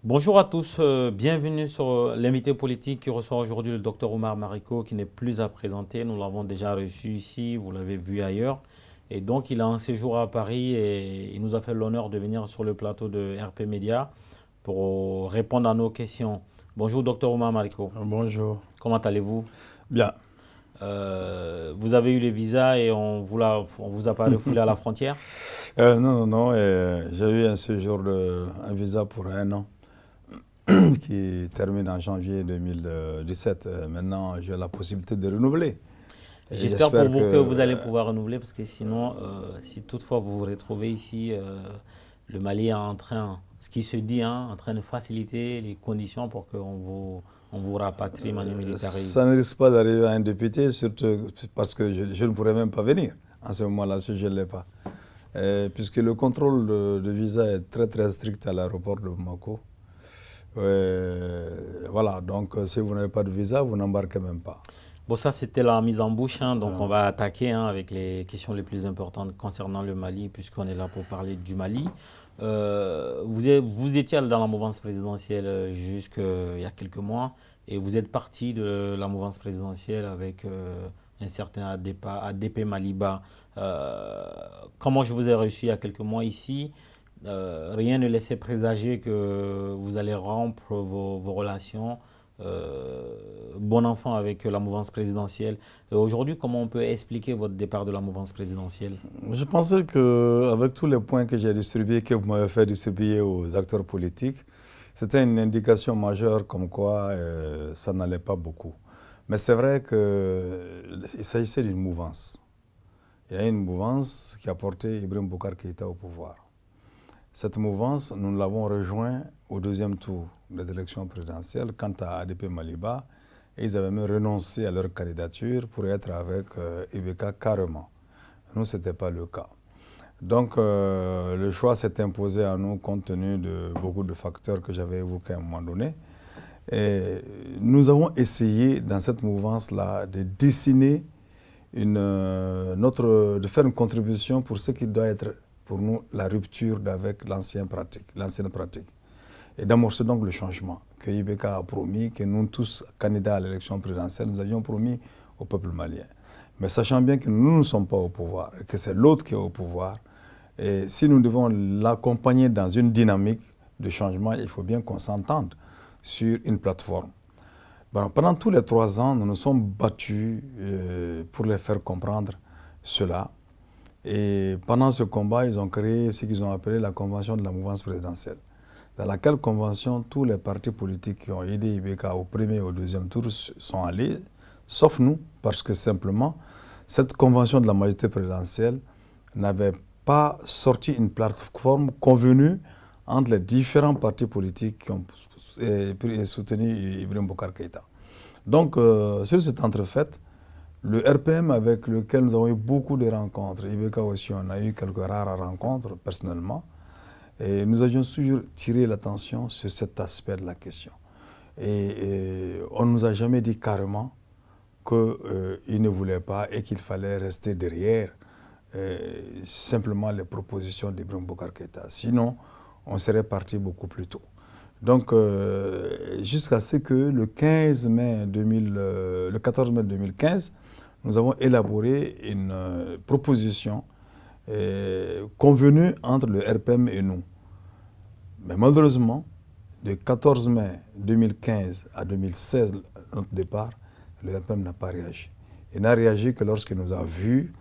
Bonjour à tous, bienvenue sur l'invité politique qui reçoit aujourd'hui le docteur Omar Mariko qui n'est plus à présenter. Nous l'avons déjà reçu ici, vous l'avez vu ailleurs. Et donc il a un séjour à Paris et il nous a fait l'honneur de venir sur le plateau de RP Média pour répondre à nos questions. Bonjour docteur Omar Mariko. Bonjour. Comment allez-vous? Bien. Vous avez eu les visas et on vous a pas refoulé à la frontière? Non. J'ai eu un séjour, un visa pour 1 an qui termine en janvier 2017. Maintenant, j'ai la possibilité de renouveler. J'espère pour vous que vous allez pouvoir renouveler parce que sinon, si toutefois vous vous retrouvez ici, le Mali est en train, ce qui se dit, en train de faciliter les conditions pour qu'on vous rapatrie manu militaire. Ça ne risque pas d'arriver à un député, surtout parce que je ne pourrais même pas venir en ce moment-là si je ne l'ai pas. Puisque le contrôle de visa est très très strict à l'aéroport de Bamako. Voilà, donc si vous n'avez pas de visa, vous n'embarquez même pas. Bon, ça c'était la mise en bouche, donc on va attaquer avec les questions les plus importantes concernant le Mali, puisqu'on est là pour parler du Mali. Vous étiez dans la mouvance présidentielle jusqu'il y a quelques mois, et vous êtes parti de la mouvance présidentielle avec un certain ADP Maliba. Comment je vous ai reçu il y a quelques mois ici, rien ne laissait présager que vous allez rompre vos relations. Bon enfant avec la mouvance présidentielle. Aujourd'hui, comment on peut expliquer votre départ de la mouvance présidentielle? Je pensais qu'avec tous les points que j'ai distribués, que vous m'avez fait distribuer aux acteurs politiques, c'était une indication majeure comme quoi ça n'allait pas beaucoup. Mais c'est vrai qu'il s'agissait d'une mouvance. Il y a une mouvance qui a porté Ibrahim Boubacar Keïta au pouvoir. Cette mouvance, nous l'avons rejoint au 2e tour des élections présidentielles quant à ADP Maliba, et ils avaient même renoncé à leur candidature pour être avec IBK carrément. Nous, ce n'était pas le cas. Donc, le choix s'est imposé à nous compte tenu de beaucoup de facteurs que j'avais évoqués à un moment donné. Et nous avons essayé, dans cette mouvance-là, de dessiner de faire une contribution pour ce qui doit être pour nous la rupture avec l'ancienne pratique. Et d'amorcer donc le changement que IBK a promis, que nous tous, candidats à l'élection présidentielle, nous avions promis au peuple malien. Mais sachant bien que nous ne sommes pas au pouvoir, que c'est l'autre qui est au pouvoir, et si nous devons l'accompagner dans une dynamique de changement, il faut bien qu'on s'entende sur une plateforme. Bon, pendant tous les 3 ans, nous nous sommes battus pour les faire comprendre cela. Et pendant ce combat, ils ont créé ce qu'ils ont appelé la convention de la mouvance présidentielle, dans laquelle convention, tous les partis politiques qui ont aidé IBK au 1er et au 2e tour sont allés, sauf nous, parce que simplement, cette convention de la majorité présidentielle n'avait pas sorti une plateforme convenue entre les différents partis politiques qui ont soutenu Ibrahim Boubacar Keïta. Donc, sur cette entrefaite, le RPM avec lequel nous avons eu beaucoup de rencontres, IBK aussi, on a eu quelques rares rencontres personnellement, et nous avions toujours tiré l'attention sur cet aspect de la question. Et on ne nous a jamais dit carrément qu'il ne voulait pas et qu'il fallait rester derrière simplement les propositions d'Ibrahim Boubacar Keïta. Sinon, on serait parti beaucoup plus tôt. Donc, jusqu'à ce que le 14 mai 2015, nous avons élaboré une proposition convenue entre le RPM et nous. Mais malheureusement, de 14 mai 2015 à 2016, notre départ, le RPM n'a pas réagi. Il n'a réagi que lorsqu'il nous a vus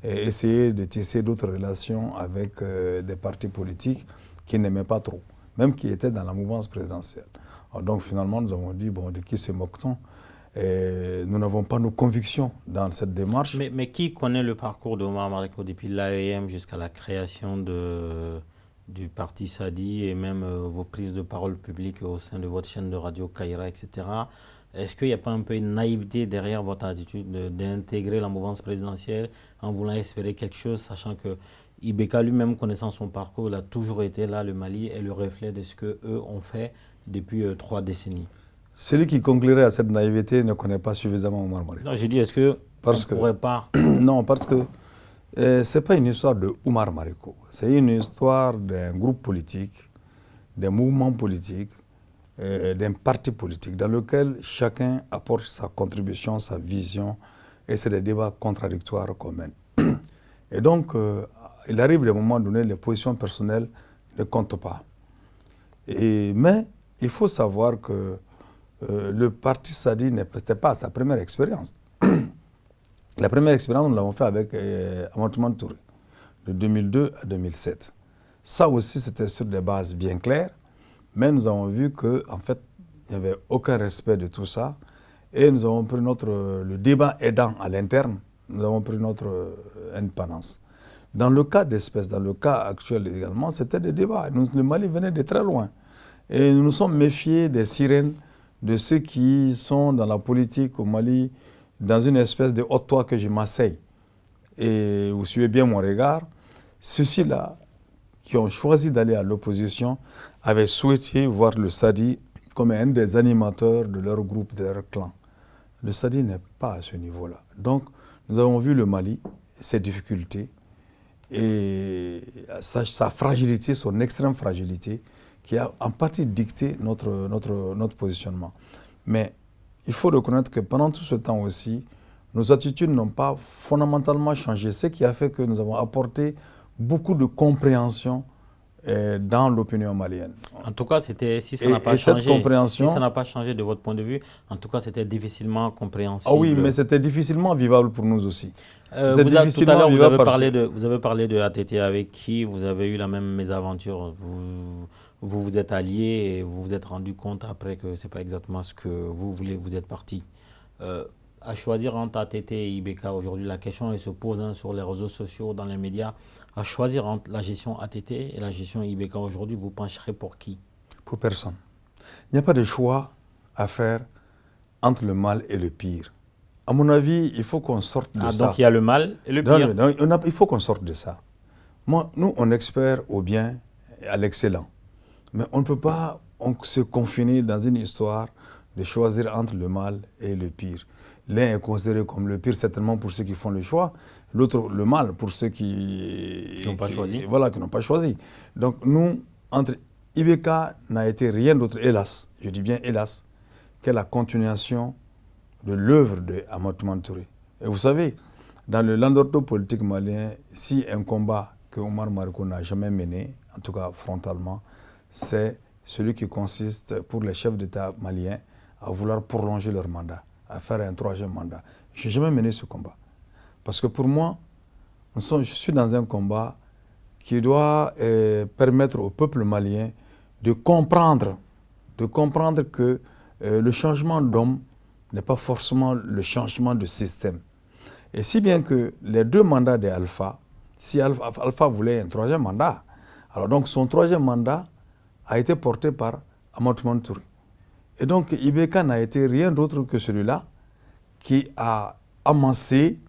et essayé de tisser d'autres relations avec des partis politiques qui n'aimaient pas trop, même qui étaient dans la mouvance présidentielle. Alors donc finalement, nous avons dit, bon, de qui se moque-t-on? Nous n'avons pas nos convictions dans cette démarche. Mais qui connaît le parcours d'Omar Mariko depuis l'AEM jusqu'à la création du parti Sadi et même vos prises de parole publiques au sein de votre chaîne de radio Kaira, etc. Est-ce qu'il n'y a pas un peu une naïveté derrière votre attitude d'intégrer la mouvance présidentielle en voulant espérer quelque chose, sachant que Ibeka lui-même, connaissant son parcours, il a toujours été là, le Mali est le reflet de ce qu'eux ont fait depuis 3 décennies. Celui qui conclurait à cette naïveté ne connaît pas suffisamment Omar Mariko. Non, j'ai dit, est-ce que pourrait pas... Non, parce que ce n'est pas une histoire de Omar Mariko. C'est une histoire d'un groupe politique, d'un mouvement politique, d'un parti politique dans lequel chacun apporte sa contribution, sa vision, et c'est des débats contradictoires qu'on mène. Et donc, il arrive des moments donnés, les positions personnelles ne comptent pas. Mais il faut savoir que le parti Sadi n'était pas sa première expérience. La première expérience, nous l'avons fait avec Amadou Touré, de 2002 à 2007. Ça aussi, c'était sur des bases bien claires, mais nous avons vu qu'en fait, il n'y avait aucun respect de tout ça. Et nous avons pris le débat aidant à l'interne, nous avons pris notre indépendance. Dans le cas d'espèce, dans le cas actuel également, c'était des débats. Le Mali venait de très loin. Et nous nous sommes méfiés des sirènes de ceux qui sont dans la politique au Mali, dans une espèce de haute toit que je m'asseye. Et vous suivez bien mon regard. Ceux-ci-là, qui ont choisi d'aller à l'opposition, avaient souhaité voir le Sadi comme un des animateurs de leur groupe, de leur clan. Le Sadi n'est pas à ce niveau-là. Donc, nous avons vu le Mali, ses difficultés, et sa fragilité, son extrême fragilité, qui a en partie dicté notre positionnement. Mais il faut reconnaître que pendant tout ce temps aussi, nos attitudes n'ont pas fondamentalement changé, ce qui a fait que nous avons apporté beaucoup de compréhension dans l'opinion malienne. En tout cas, si ça n'a pas changé de votre point de vue, en tout cas, c'était difficilement compréhensible. Ah oui, mais c'était difficilement vivable pour nous aussi. Tout à l'heure, vous avez parlé de ATT avec qui vous avez eu la même mésaventure. Vous vous êtes alliés et vous vous êtes rendu compte après que ce n'est pas exactement ce que vous voulez, vous êtes parti. À choisir entre ATT et Ibeka aujourd'hui, la question se pose sur les réseaux sociaux, dans les médias. À choisir entre la gestion ATT et la gestion Ibeka aujourd'hui, vous pencherez pour qui? Pour personne. Il n'y a pas de choix à faire entre le mal et le pire. À mon avis, il faut qu'on sorte de ça. Donc il y a le mal et le pire. Non, il faut qu'on sorte de ça. Nous, on espère au bien et à l'excellent. Mais on ne peut pas se confiner dans une histoire de choisir entre le mal et le pire. L'un est considéré comme le pire, certainement pour ceux qui font le choix, l'autre le mal pour ceux qui n'ont pas choisi. Voilà, qui n'ont pas choisi. Donc nous, entre Ibeka n'a été rien d'autre, hélas, je dis bien hélas, que la continuation de l'œuvre de Amadou Touré. Et vous savez, dans le landorto politique malien, si un combat que Omar Mariko n'a jamais mené, en tout cas frontalement, c'est celui qui consiste pour les chefs d'État maliens à vouloir prolonger leur mandat, à faire un 3e mandat. Je n'ai jamais mené ce combat. Parce que pour moi, je suis dans un combat qui doit permettre au peuple malien de comprendre que le changement d'homme n'est pas forcément le changement de système. Et si bien que les 2 mandats d'Alpha, si Alpha voulait un 3e mandat, alors donc son 3e mandat a été porté par Amadou Touré. Et donc Ibeka n'a été rien d'autre que celui-là qui a amassé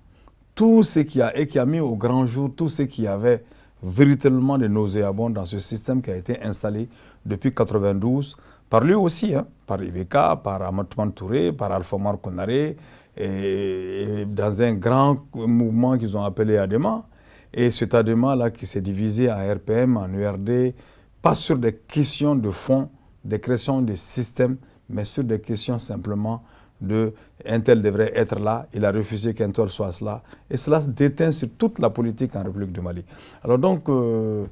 tout ce qui a mis au grand jour tout ce qui avait véritablement de nauséabond dans ce système qui a été installé depuis 1992 par lui aussi, par Ibeka, par Amadou Touré, par Alpha Omar Konaré, et dans un grand mouvement qu'ils ont appelé ADEMA. Et cet ADEMA-là qui s'est divisé en RPM, en URD, pas sur des questions de fond, des questions de système, mais sur des questions simplement de un tel devrait être là, il a refusé qu'un tel soit là. Et cela se déteint sur toute la politique en République du Mali. Alors donc, en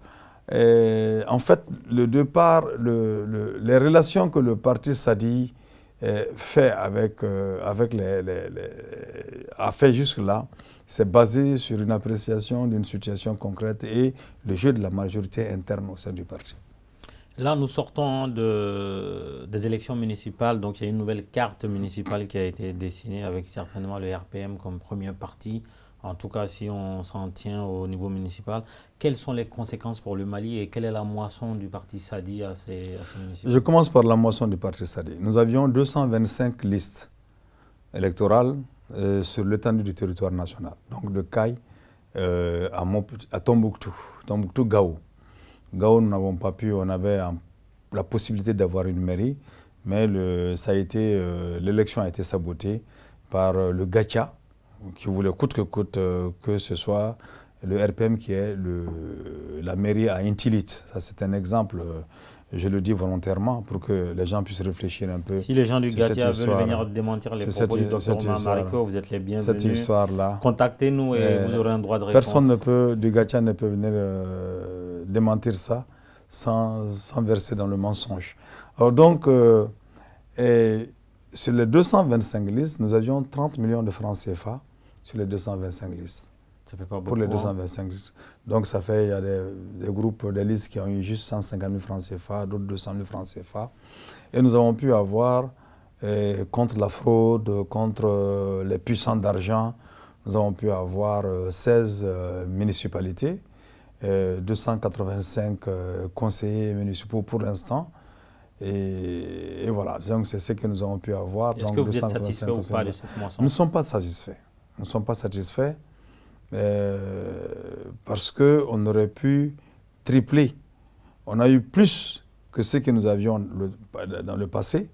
fait, le départ, les relations que le parti Sadi fait a fait jusque-là, c'est basé sur une appréciation d'une situation concrète et le jeu de la majorité interne au sein du parti. Là, nous sortons des élections municipales, donc il y a une nouvelle carte municipale qui a été dessinée avec certainement le RPM comme premier parti en tout cas si on s'en tient au niveau municipal. Quelles sont les conséquences pour le Mali et quelle est la moisson du parti Sadi à ces municipalités? Je commence par la moisson du parti Sadi. Nous avions 225 listes électorales sur l'étendue du territoire national. Donc de Caille à Tombouctou, Gao. Gao, nous n'avons pas pu, on avait la possibilité d'avoir une mairie, mais l'élection a été sabotée par le Gacha, qui voulait coûte que coûte que ce soit le RPM qui est la mairie à Intilit. Ça, c'est un exemple, je le dis volontairement, pour que les gens puissent réfléchir un peu. Si les gens du Gacha veulent venir démentir les propos du Dr Oumar Mariko, vous êtes les bienvenus. Cette histoire-là. Contactez-nous et vous aurez un droit de réponse. Personne du Gacha ne peut venir démentir ça sans verser dans le mensonge. Alors donc, sur les 225 listes, nous avions 30 millions de francs CFA sur les 225 listes. Ça fait pas beaucoup. Pour les 225 listes. Donc ça fait, il y a des groupes, des listes qui ont eu juste 150 000 francs CFA, d'autres 200 000 francs CFA. Et nous avons pu avoir, contre la fraude, contre les puissants d'argent, nous avons pu avoir 16 municipalités, 285 conseillers municipaux pour l'instant. Et voilà, donc c'est ce que nous avons pu avoir. Est-ce que vous êtes satisfait ou pas de cette moisson? Nous ne sommes pas satisfaits. Nous ne sommes pas satisfaits parce qu'on aurait pu tripler. On a eu plus que ce que nous avions dans le passé,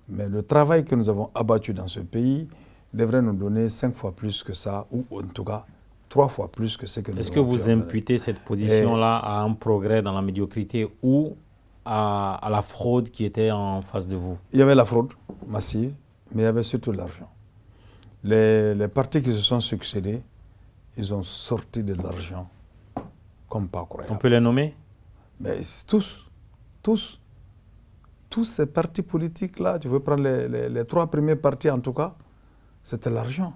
mais le travail que nous avons abattu dans ce pays devrait nous donner 5 fois plus que ça, ou en tout cas 3 fois plus que ce que nous avons. Est-ce que vous imputez cette position-là à un progrès dans la médiocrité ou à la fraude qui était en face de vous? Il y avait la fraude massive, mais il y avait surtout l'argent. Les partis qui se sont succédés, ils ont sorti de l'argent comme pas croyable. On peut les nommer? Mais tous ces partis politiques-là, tu veux prendre les 3 premiers partis en tout cas, c'était l'argent.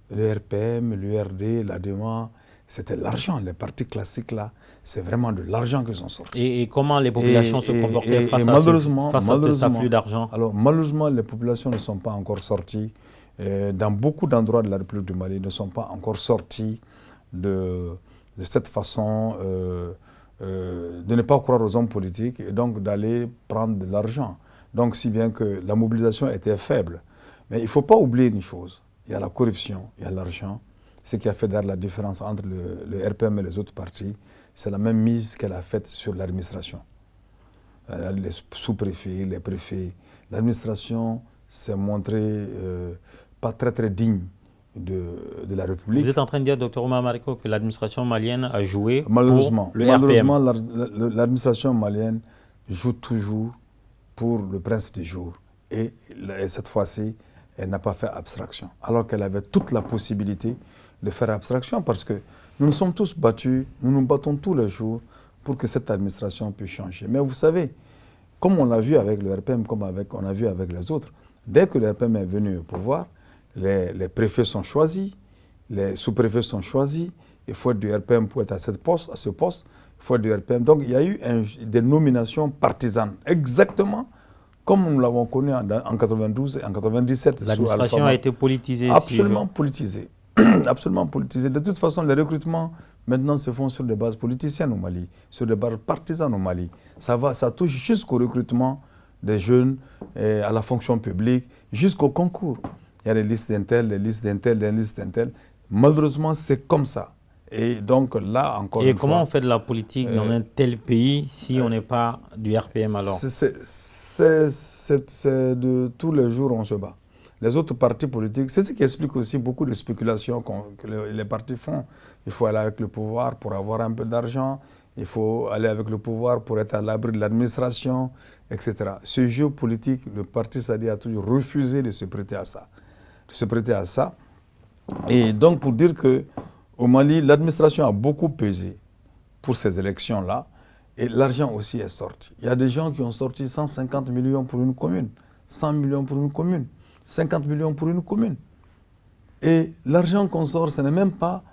Le RPM, l'URD, l'ADEMA, c'était l'argent. Les partis classiques là, c'est vraiment de l'argent qu'ils ont sorti. Et comment les populations se comportaient face à ce afflux d'argent? Alors malheureusement, les populations ne sont pas encore sorties. Dans beaucoup d'endroits de la République du Mali, ne sont pas encore sortis de cette façon de ne pas croire aux hommes politiques et donc d'aller prendre de l'argent. Donc si bien que la mobilisation était faible. Mais il ne faut pas oublier une chose, il y a la corruption, il y a l'argent. Ce qui a fait d'ailleurs la différence entre le RPM et les autres partis, c'est la même mise qu'elle a faite sur l'administration. Les sous-préfets, les préfets, l'administration s'est montrée pas très digne de la République. Vous êtes en train de dire, Dr Oumar Mariko, que l'administration malienne a joué malheureusement, pour le RPM. Malheureusement, l'administration malienne joue toujours pour le prince du jour. Et cette fois-ci, elle n'a pas fait abstraction. Alors qu'elle avait toute la possibilité de faire abstraction parce que nous nous sommes tous battus, nous nous battons tous les jours pour que cette administration puisse changer. Mais vous savez, comme on l'a vu avec le RPM, comme on a vu avec les autres, dès que le RPM est venu au pouvoir, les préfets sont choisis, les sous-préfets sont choisis, il faut être du RPM pour être à ce poste, il faut être du RPM. Donc il y a eu des nominations partisanes, exactement comme nous l'avons connu en 92 et en 97. L'administration a été politisée. Absolument politisée. Absolument politisée. De toute façon, les recrutements maintenant se font sur des bases politiciennes au Mali, sur des bases partisanes au Mali. Ça touche jusqu'au recrutement des jeunes à la fonction publique, jusqu'au concours. Il y a des listes d'intel, des listes d'intel, des listes d'intel. Malheureusement, c'est comme ça. Et donc là, encore une fois... Et comment on fait de la politique dans un tel pays si on n'est pas du RPM alors? C'est de tous les jours on se bat. Les autres partis politiques, c'est ce qui explique aussi beaucoup de spéculations que les partis font. Il faut aller avec le pouvoir pour avoir un peu d'argent, il faut aller avec le pouvoir pour être à l'abri de l'administration, etc. Ce jeu politique, le parti Sadi a toujours refusé de se prêter à ça. Et donc pour dire que au Mali, l'administration a beaucoup pesé pour ces élections-là et l'argent aussi est sorti. Il y a des gens qui ont sorti 150 millions pour une commune, 100 millions pour une commune, 50 millions pour une commune. Et l'argent qu'on sort, ce n'est même pas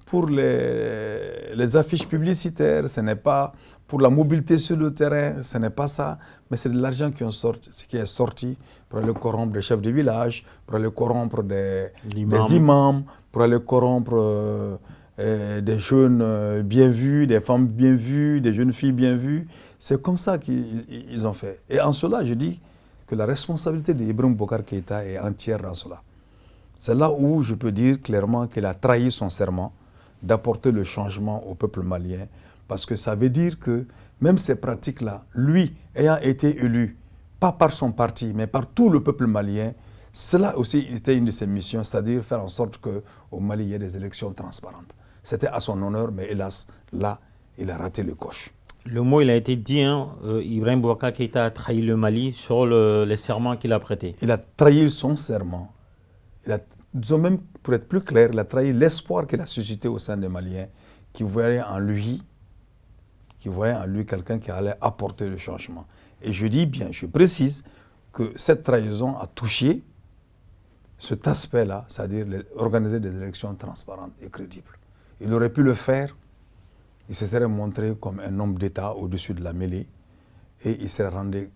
pour les affiches publicitaires, ce n'est pas pour la mobilité sur le terrain, ce n'est pas ça, mais c'est de l'argent qui est sorti pour aller corrompre des chefs de village, pour aller corrompre des imams, pour aller corrompre des jeunes bien vus, des femmes bien vues, des jeunes filles bien vues. C'est comme ça qu'ils ont fait. Et en cela, je dis que la responsabilité d'Ibrahim Boubacar Keïta est entière dans cela. C'est là où je peux dire clairement qu'il a trahi son serment d'apporter le changement au peuple malien, parce que ça veut dire que même ces pratiques-là, lui ayant été élu, pas par son parti, mais par tout le peuple malien, cela aussi était une de ses missions, c'est-à-dire faire en sorte qu'au Mali, il y ait des élections transparentes. C'était à son honneur, mais hélas, là, il a raté le coche. Le mot, il a été dit, Ibrahim Boubacar Keïta a trahi le Mali sur les serments qu'il a prêtés. Il a trahi son serment. Disons même, pour être plus clair, il a trahi l'espoir qu'il a suscité au sein des Maliens, qui voyaient en lui quelqu'un qui allait apporter le changement. Et je dis bien, je précise que cette trahison a touché cet aspect-là, c'est-à-dire organiser des élections transparentes et crédibles. Il aurait pu le faire, il se serait montré comme un homme d'État au-dessus de la mêlée et il serait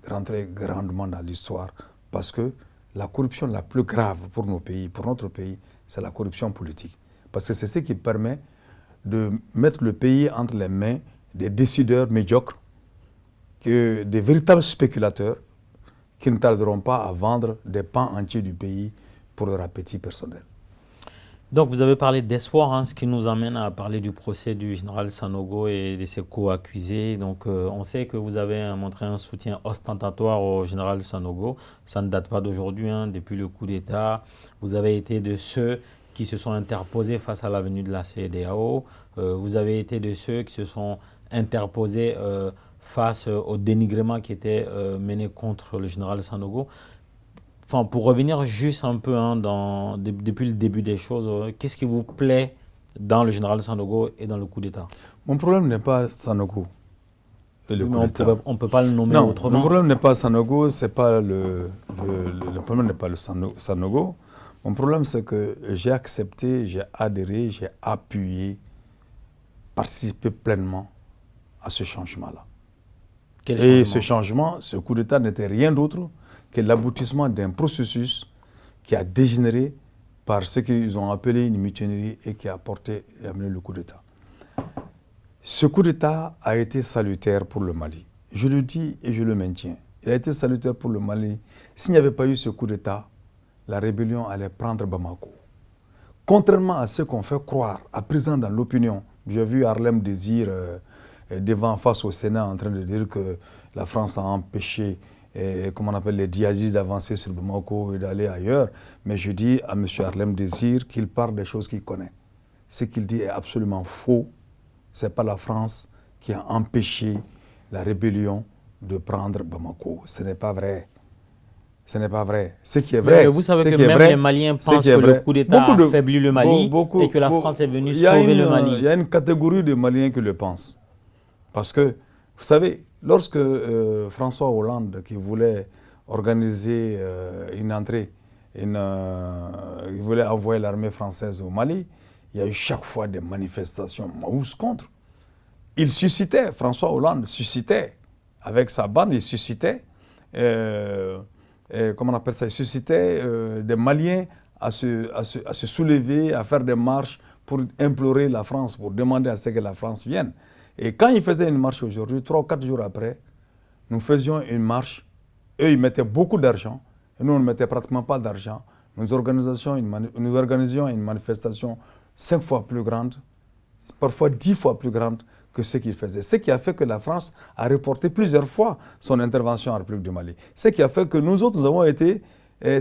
rentré grandement dans l'histoire parce que la corruption la plus grave pour nos pays, pour notre pays, c'est la corruption politique. Parce que c'est ce qui permet de mettre le pays entre les mains des décideurs médiocres, des véritables spéculateurs qui ne tarderont pas à vendre des pans entiers du pays pour leur appétit personnel. Donc vous avez parlé d'espoir, ce qui nous amène à parler du procès du général Sanogo et de ses co-accusés. Donc on sait que vous avez montré un soutien ostentatoire au général Sanogo. Ça ne date pas d'aujourd'hui, depuis le coup d'État. Vous avez été de ceux qui se sont interposés face à la venue de la CEDEAO. Vous avez été de ceux qui se sont interposés face au dénigrement qui était mené contre le général Sanogo. Enfin, pour revenir juste un peu depuis le début des choses, qu'est-ce qui vous plaît dans le général Sanogo et dans le coup d'État? Mon problème n'est pas Sanogo et le coup d'État. On ne peut pas le nommer autrement. Mon problème n'est pas Sanogo, le problème n'est pas le Sanogo. Mon problème, c'est que j'ai accepté, j'ai adhéré, j'ai appuyé, participé pleinement à ce changement-là. Et ce changement, ce coup d'État n'était rien d'autre que l'aboutissement d'un processus qui a dégénéré par ce qu'ils ont appelé une mutinerie et qui a amené le coup d'État. Ce coup d'État a été salutaire pour le Mali. Je le dis et je le maintiens. Il a été salutaire pour le Mali. S'il n'y avait pas eu ce coup d'État, la rébellion allait prendre Bamako. Contrairement à ce qu'on fait croire, à présent dans l'opinion, j'ai vu Harlem Désir face au Sénat en train de dire que la France a empêché comme on appelle les djihadistes d'avancer sur Bamako et d'aller ailleurs. Mais je dis à M. Harlem Désir qu'il parle des choses qu'il connaît. Ce qu'il dit est absolument faux. Ce n'est pas la France qui a empêché la rébellion de prendre Bamako. Ce n'est pas vrai. Ce n'est pas vrai. Ce qui est vrai. Mais vous savez que même les Maliens pensent que le coup d'État a affaibli le Mali et que la France est venue sauver le Mali. Il y a une catégorie de Maliens qui le pensent. Parce que, vous savez, lorsque François Hollande, qui voulait organiser une entrée, il voulait envoyer l'armée française au Mali, il y a eu chaque fois des manifestations maousses contre. Il suscitait, François Hollande suscitait, avec sa bande, il suscitait, comment on appelle ça, il suscitait des Maliens à se soulever, à faire des marches pour implorer la France, pour demander à ce que la France vienne. Et quand ils faisaient une marche aujourd'hui, 3 ou 4 jours après, nous faisions une marche. Eux, ils mettaient beaucoup d'argent. Et nous, on ne mettait pratiquement pas d'argent. Nous organisions une manifestation 5 fois plus grande, parfois 10 fois plus grande que ce qu'ils faisaient. Ce qui a fait que la France a reporté plusieurs fois son intervention en République du Mali. Ce qui a fait que nous autres, nous avons été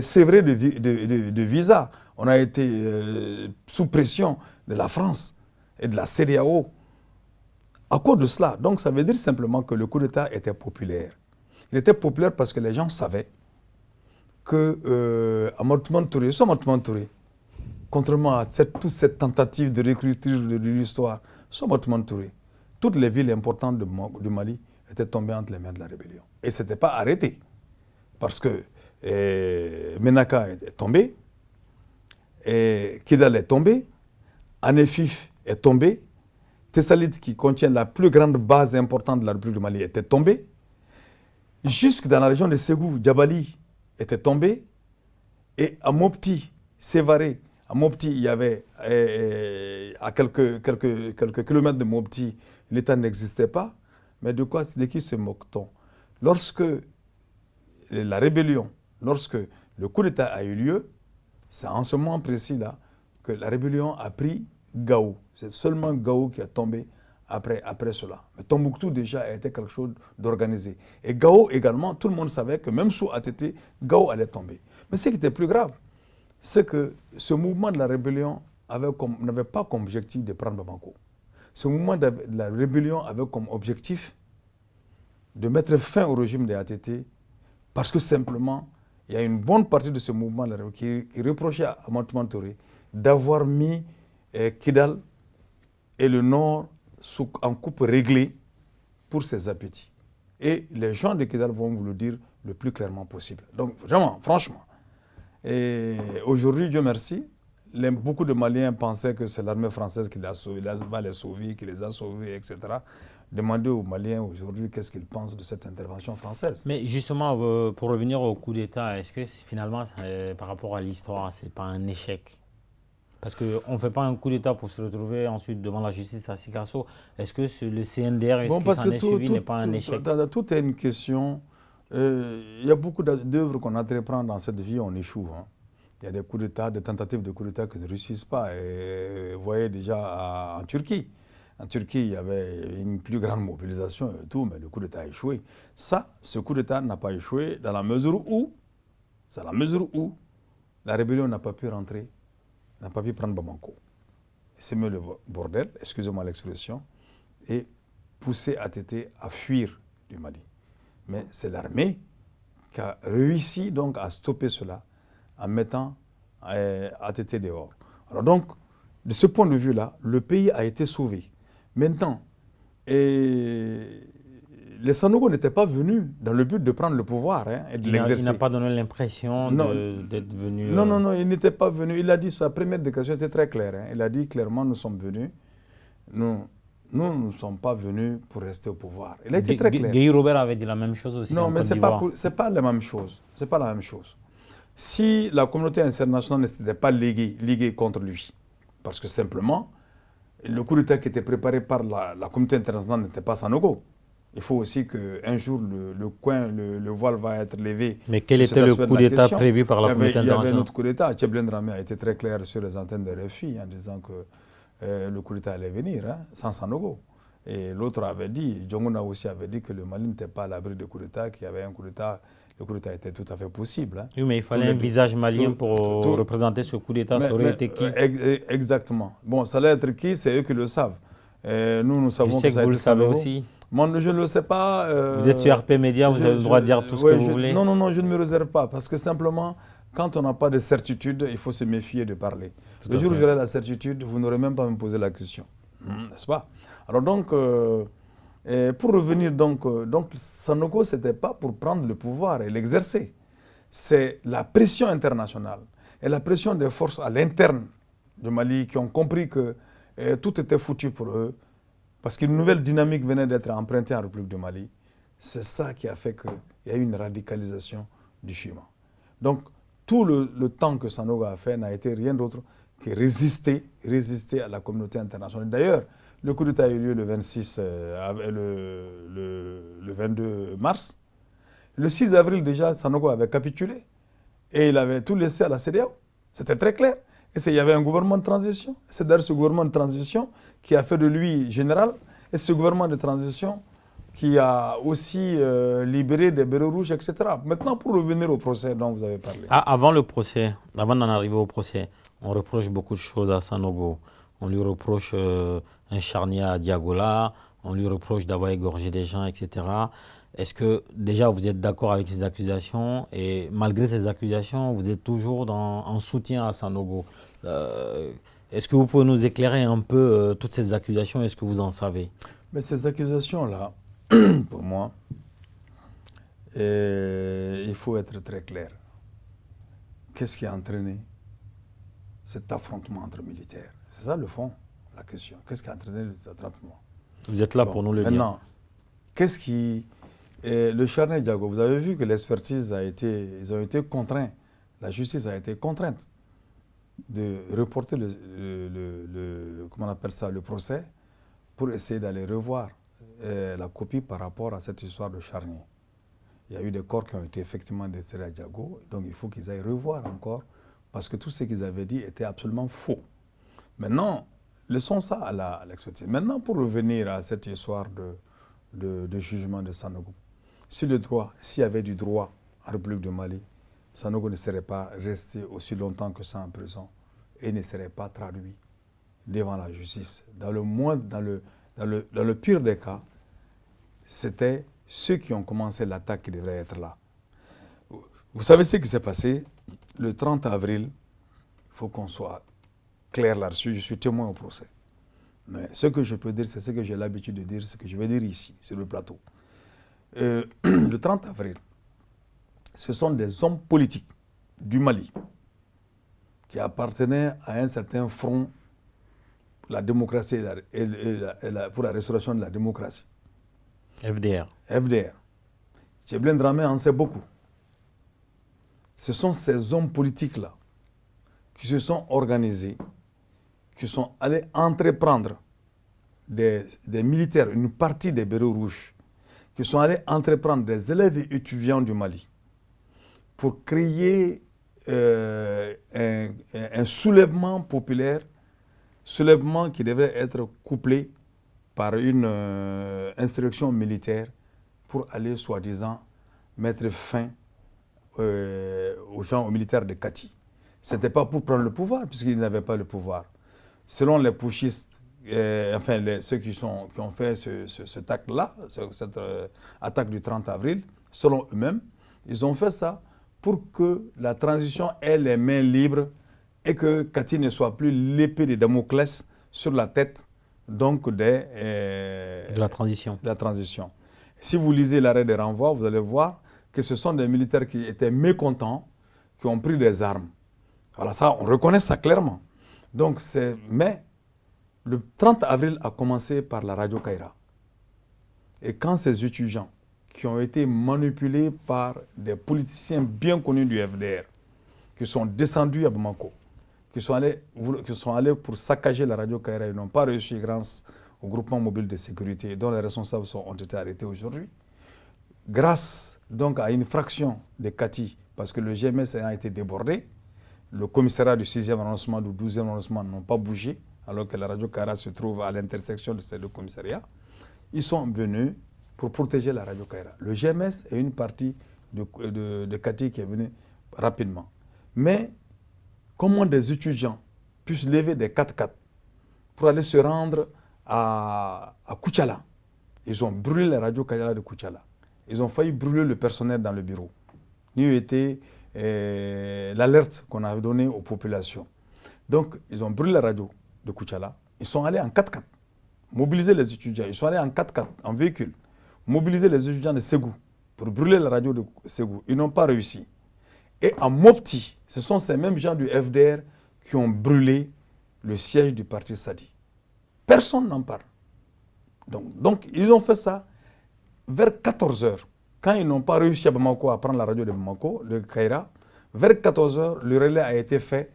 sévrés de visa. On a été sous pression de la France et de la CEDEAO. À cause de cela, donc ça veut dire simplement que le coup d'État était populaire. Il était populaire parce que les gens savaient que Amadou Touré, contrairement à toute cette tentative de réécriture de l'histoire, Amadou Touré, toutes les villes importantes du Mali étaient tombées entre les mains de la rébellion. Et ce n'était pas arrêté. Parce que Menaka est tombé, Kidal est tombé, Anefif est tombé, Tessalit, qui contient la plus grande base importante de la République du Mali, était tombé. Jusque dans la région de Ségou, Djabali était tombé. Et à Mopti, Sévaré, À Mopti, il y avait, à quelques kilomètres de Mopti, l'État n'existait pas. Mais de qui se moque-t-on? Lorsque la rébellion, lorsque le coup d'État a eu lieu, c'est en ce moment précis-là que la rébellion a pris Gao. C'est seulement Gao qui a tombé après cela. Mais Tombouctou déjà a été quelque chose d'organisé. Et Gao également, tout le monde savait que même sous ATT, Gao allait tomber. Mais ce qui était plus grave, c'est que ce mouvement de la rébellion n'avait pas comme objectif de prendre Bamako. Ce mouvement de la rébellion avait comme objectif de mettre fin au régime des ATT parce que simplement, il y a une bonne partie de ce mouvement qui reprochait à Matouma Touré d'avoir mis Kidal et le Nord en coupe réglée pour ses appétits. Et les gens de Kidal vont vous le dire le plus clairement possible. Donc vraiment, franchement. Et aujourd'hui, Dieu merci, beaucoup de Maliens pensaient que c'est l'armée française qui va les sauver, qui les a sauvés, etc. Demandez aux Maliens aujourd'hui qu'est-ce qu'ils pensent de cette intervention française. Mais justement, pour revenir au coup d'État, est-ce que finalement, par rapport à l'histoire, ce n'est pas un échec? Parce qu'on ne fait pas un coup d'État pour se retrouver ensuite devant la justice à Sikasso. Est-ce que le CNDR, est-ce qu'il s'en est suivi, n'est pas un échec? Tout est une question. Il y a beaucoup d'œuvres qu'on entreprend dans cette vie, on échoue. Hein. Il y a des coups d'État, des tentatives de coups d'État qui ne réussissent pas. Et vous voyez déjà en Turquie. En Turquie, il y avait une plus grande mobilisation et tout, mais le coup d'État a échoué. Ce coup d'État n'a pas échoué dans la mesure où la rébellion n'a pas pu rentrer, n'a pas pu prendre Bamako. Semer le bordel, excusez-moi l'expression, et pousser ATT à fuir du Mali. Mais c'est l'armée qui a réussi donc à stopper cela en mettant ATT dehors. Alors donc, de ce point de vue-là, le pays a été sauvé. Maintenant, les Sanogo n'étaient pas venus dans le but de prendre le pouvoir et de l'exercer. Il n'a pas donné l'impression d'être venu... Non, il n'était pas venu. Il a dit, sa première déclaration était très claire. Hein. Il a dit clairement, nous sommes venus, nous ne sommes pas venus pour rester au pouvoir. Il a été très clair. Guy Robert avait dit la même chose aussi. Non, mais ce n'est pas la même chose. C'est pas la même chose. Si la communauté internationale n'était pas liguée contre lui, parce que simplement, le coup d'État qui était préparé par la communauté internationale n'était pas Sanogo. Il faut aussi qu'un jour, le voile va être levé. Mais quel était le coup d'État prévu par la communauté internationale? Il y avait un autre coup d'État. Tcheblen Dramé a été très clair sur les antennes de RFI en disant que le coup d'État allait venir, sans Sanogo. Et l'autre avait dit, Djongona aussi avait dit que le Mali n'était pas à l'abri de coup d'État, qu'il y avait un coup d'État. Le coup d'État était tout à fait possible. Hein. Oui, mais il fallait un visage malien pour représenter ce coup d'État. Ça aurait été qui? Exactement. Bon, ça allait être qui? C'est eux qui le savent. Nous savons je sais que vous le savez aussi. Moi, je ne le sais pas. Vous êtes sur RP Média, vous avez le droit de dire tout ce que vous voulez. Non, je ne me réserve pas. Parce que simplement, quand on n'a pas de certitude, il faut se méfier de parler. Le jour où j'aurai la certitude, vous n'aurez même pas à me poser la question. N'est-ce pas? Alors donc... pour revenir donc Sanogo, ce n'était pas pour prendre le pouvoir et l'exercer. C'est la pression internationale et la pression des forces à l'interne du Mali qui ont compris que tout était foutu pour eux parce qu'une nouvelle dynamique venait d'être empruntée en République du Mali. C'est ça qui a fait qu'il y a eu une radicalisation du Chima. Donc tout le temps que Sanogo a fait n'a été rien d'autre que résister à la communauté internationale. D'ailleurs, le coup d'État a eu lieu le 22 mars. Le 6 avril, déjà, Sanogo avait capitulé et il avait tout laissé à la CEDEAO. C'était très clair. Et il y avait un gouvernement de transition. C'est d'ailleurs ce gouvernement de transition qui a fait de lui général. Et ce gouvernement de transition qui a aussi libéré des bérets rouges, etc. Maintenant, pour revenir au procès dont vous avez parlé. Avant le procès, avant d'en arriver au procès, on reproche beaucoup de choses à Sanogo. On lui reproche un charnier à Diagola, on lui reproche d'avoir égorgé des gens, etc. Est-ce que déjà vous êtes d'accord avec ces accusations et malgré ces accusations, vous êtes toujours en soutien à Sanogo? Est-ce que vous pouvez nous éclairer un peu toutes ces accusations? Est-ce que vous en savez? Mais ces accusations-là, pour moi, il faut être très clair. Qu'est-ce qui a entraîné cet affrontement entre militaires? C'est ça le fond, la question. Qu'est-ce qui a entraîné cet affrontement? Vous êtes là pour nous le dire. Maintenant, qu'est-ce qui... le charnier Diago, vous avez vu que l'expertise ils ont été contraints. La justice a été contrainte. de reporter comment on appelle ça, le procès pour essayer d'aller revoir la copie par rapport à cette histoire de charnier. Il y a eu des corps qui ont été effectivement déterrés à Diago, donc il faut qu'ils aillent revoir encore, parce que tout ce qu'ils avaient dit était absolument faux. Maintenant, laissons ça à l'expertise. Maintenant, pour revenir à cette histoire de jugement de Sanogo, s'il y avait du droit en République du Mali, Sanogo ne serait pas resté aussi longtemps que ça en prison et ne serait pas traduit devant la justice. Dans le pire des cas, c'était ceux qui ont commencé l'attaque qui devraient être là. Vous savez ce qui s'est passé le 30 avril, il faut qu'on soit clair là-dessus, je suis témoin au procès. Mais ce que je peux dire, c'est ce que j'ai l'habitude de dire, ce que je vais dire ici, sur le plateau. Le 30 avril, ce sont des hommes politiques du Mali qui appartenaient à un certain front pour la démocratie pour la restauration de la démocratie. FDR. FDR. Tchéblin Dramé en sait beaucoup. Ce sont ces hommes politiques-là qui se sont organisés, qui sont allés entreprendre des militaires, une partie des Bérets Rouges, qui sont allés entreprendre des élèves et étudiants du Mali pour créer un soulèvement populaire, soulèvement qui devrait être couplé par une instruction militaire pour aller, soi-disant, mettre fin aux militaires de Kati. Ce n'était pas pour prendre le pouvoir, puisqu'ils n'avaient pas le pouvoir. Selon les putschistes, ceux qui ont fait cet acte-là, cette attaque du 30 avril, selon eux-mêmes, ils ont fait ça pour que la transition ait les mains libres et que Kati ne soit plus l'épée de Damoclès sur la tête donc de la transition. Si vous lisez l'arrêt des renvois, vous allez voir que ce sont des militaires qui étaient mécontents, qui ont pris des armes. Voilà, ça, on reconnaît ça clairement. Donc, mais le 30 avril a commencé par la radio Kaira. Et quand ces étudiants qui ont été manipulés par des politiciens bien connus du FDR, qui sont descendus à Bamako, qui sont allés pour saccager la radio Kaira, ils n'ont pas réussi grâce au groupement mobile de sécurité dont les responsables ont été arrêtés aujourd'hui. Grâce donc à une fraction de Kati, parce que le GMS a été débordé, le commissariat du 6e arrondissement, du 12e arrondissement n'ont pas bougé, alors que la radio Kaira se trouve à l'intersection de ces deux commissariats. Ils sont venus pour protéger la radio Kaira. Le GMS est une partie de Kati qui est venue rapidement. Mais comment des étudiants puissent lever des 4x4 pour aller se rendre à Koutchala? Ils ont brûlé la radio Kaira de Koutchala. Ils ont failli brûler le personnel dans le bureau. N'y était l'alerte qu'on avait donnée aux populations. Donc, ils ont brûlé la radio de Koutchala. Ils sont allés en 4x4, mobiliser les étudiants. Ils sont allés en 4x4, en véhicule, mobiliser les étudiants de Ségou pour brûler la radio de Ségou. Ils n'ont pas réussi. Et à Mopti, ce sont ces mêmes gens du FDR qui ont brûlé le siège du parti Sadi. Personne n'en parle. Donc, ils ont fait ça vers 14h. Quand ils n'ont pas réussi à Bamako à prendre la radio de Bamako, de Kaira, vers 14h, le relais a été fait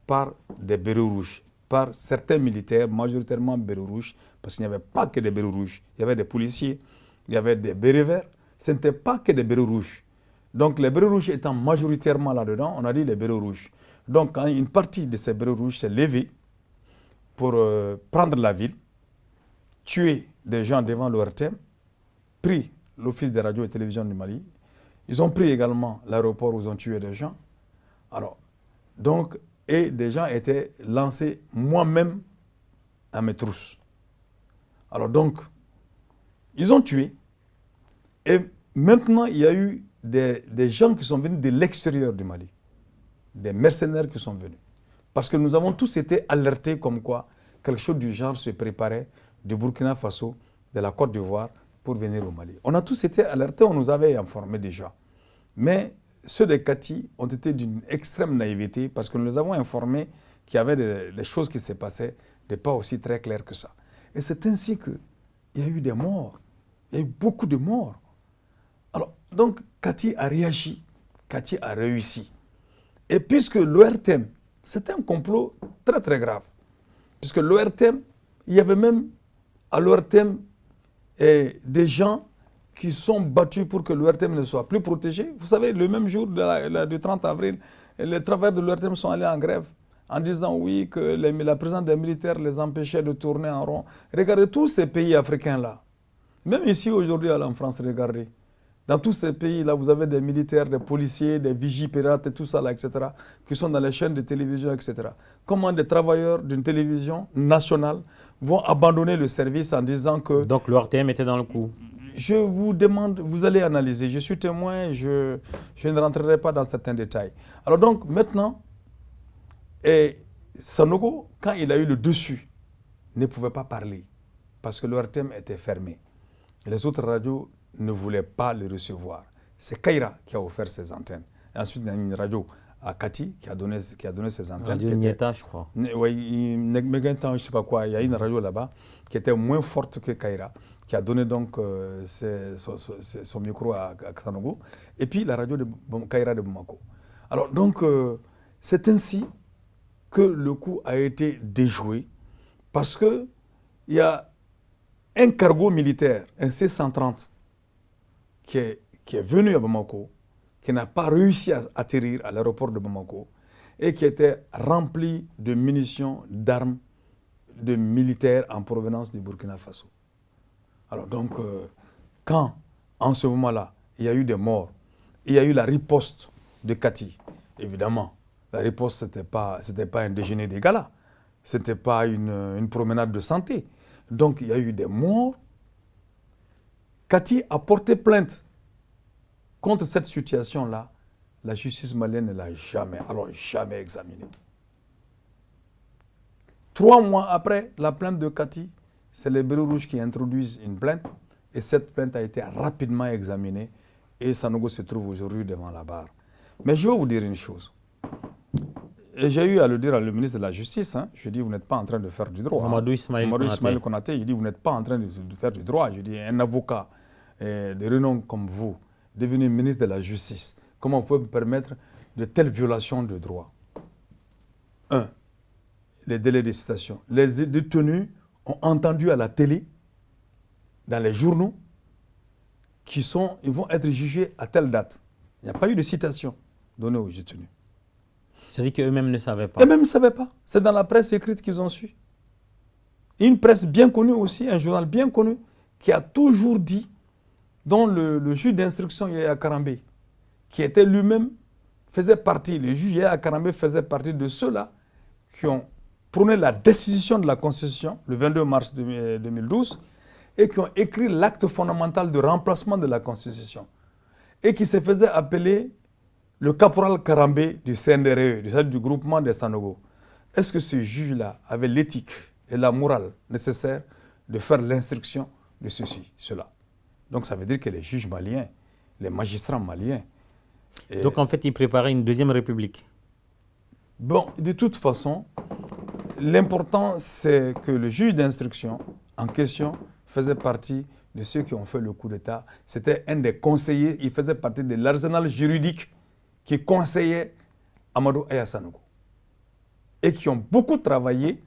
par des Bérets Rouges, par certains militaires, majoritairement Bérets Rouges, parce qu'il n'y avait pas que des Bérets Rouges. Il y avait des policiers, il y avait des Bérets Verts. Ce n'était pas que des Bérets Rouges. Donc les Bérets Rouges étant majoritairement là-dedans, on a dit les Bérets Rouges. Donc quand une partie de ces Bérets Rouges s'est levée pour prendre la ville, tuer des gens devant l'ORTM, pris l'Office des radios et télévisions du Mali. Ils ont pris également l'aéroport où ils ont tué des gens. Alors, donc, et des gens étaient lancés moi-même à mes trousses. Alors donc, ils ont tué. Et maintenant, il y a eu des gens qui sont venus de l'extérieur du Mali. Des mercenaires qui sont venus. Parce que nous avons tous été alertés comme quoi quelque chose du genre se préparait du Burkina Faso, de la Côte d'Ivoire, pour venir au Mali. On a tous été alertés, on nous avait informés déjà. Mais ceux de Kati ont été d'une extrême naïveté parce que nous les avons informés qu'il y avait des choses qui se passaient, des pas aussi très claires que ça. Et c'est ainsi qu'il y a eu des morts. Il y a eu beaucoup de morts. Alors, donc, Kati a réagi. Kati a réussi. Et puisque l'ORTM C'était un complot très très grave. Puisque l'ORTM, il y avait même à l'ORTM des gens qui sont battus pour que l'ORTM ne soit plus protégé. Vous savez, le même jour du 30 avril, les travailleurs de l'ORTM sont allés en grève en disant oui, que la présence des militaires les empêchait de tourner en rond. Regardez tous ces pays africains-là. Même ici aujourd'hui en France, regardez. Dans tous ces pays-là, vous avez des militaires, des policiers, des vigipirates et tout ça, là, etc., qui sont dans les chaînes de télévision, etc. Comment des travailleurs d'une télévision nationale vont abandonner le service en disant que... Donc l'ORTM était dans le coup. Je vous demande, vous allez analyser. Je suis témoin, je ne rentrerai pas dans certains détails. Alors donc, maintenant, Sanogo, quand il a eu le dessus, ne pouvait pas parler parce que l'ORTM était fermé. Les autres radios ne voulaient pas le recevoir. C'est Kaira qui a offert ses antennes. Et ensuite, il y a une radio à Kati qui a donné ses antennes. Radio Nieta, je crois. Oui, je ne sais pas quoi. Il y a une radio là-bas qui était moins forte que Kaira, qui a donné donc son micro à Sanogo. Et puis la radio de Kaira de Bamako. Alors donc, c'est ainsi que le coup a été déjoué parce qu'il y a un cargo militaire, un C-130, qui est venu à Bamako, qui n'a pas réussi à atterrir à l'aéroport de Bamako et qui était rempli de munitions, d'armes, de militaires en provenance du Burkina Faso. Alors donc, quand, en ce moment-là, il y a eu des morts, il y a eu la riposte de Kati, évidemment, la riposte, ce n'était pas un déjeuner des galas, ce n'était pas une promenade de santé. Donc, il y a eu des morts. Kati a porté plainte contre cette situation-là. La justice malienne ne l'a jamais examinée. 3 mois après la plainte de Kati, c'est les Bérets Rouges qui introduisent une plainte et cette plainte a été rapidement examinée et Sanogo se trouve aujourd'hui devant la barre. Mais je vais vous dire une chose. Et j'ai eu à le dire à le ministre de la Justice, hein. Je dis, vous n'êtes pas en train de faire du droit. Mamadou Ismaël Konaté, je dis, vous n'êtes pas en train de faire du droit. Je dis, un avocat de renom comme vous, devenu ministre de la Justice, comment vous pouvez me permettre de telles violations de droit? 1. Les délais de citation. Les détenus ont entendu à la télé, dans les journaux, ils vont être jugés à telle date. Il n'y a pas eu de citation donnée aux détenus. C'est-à-dire qu'eux-mêmes ne savaient pas. Eux-mêmes ne savaient pas. C'est dans la presse écrite qu'ils ont su. Une presse bien connue aussi, un journal bien connu, qui a toujours dit, dont le juge d'instruction Yaya Karambé, qui était lui-même, faisait partie, le juge Yaya Karambé faisait partie de ceux-là qui ont prôné la destitution de la Constitution, le 22 mars 2012, et qui ont écrit l'acte fondamental de remplacement de la Constitution, et qui se faisait appeler le caporal Karambé du CNRE, du groupement des Sanogo. Est-ce que ce juge-là avait l'éthique et la morale nécessaires de faire l'instruction de ceci, cela? Donc ça veut dire que les juges maliens, les magistrats maliens... Donc en fait, ils préparaient une deuxième république. Bon, de toute façon, l'important c'est que le juge d'instruction en question faisait partie de ceux qui ont fait le coup d'État. C'était un des conseillers, il faisait partie de l'arsenal juridique qui conseillait Amadou Aya Sanogo et qui ont beaucoup travaillé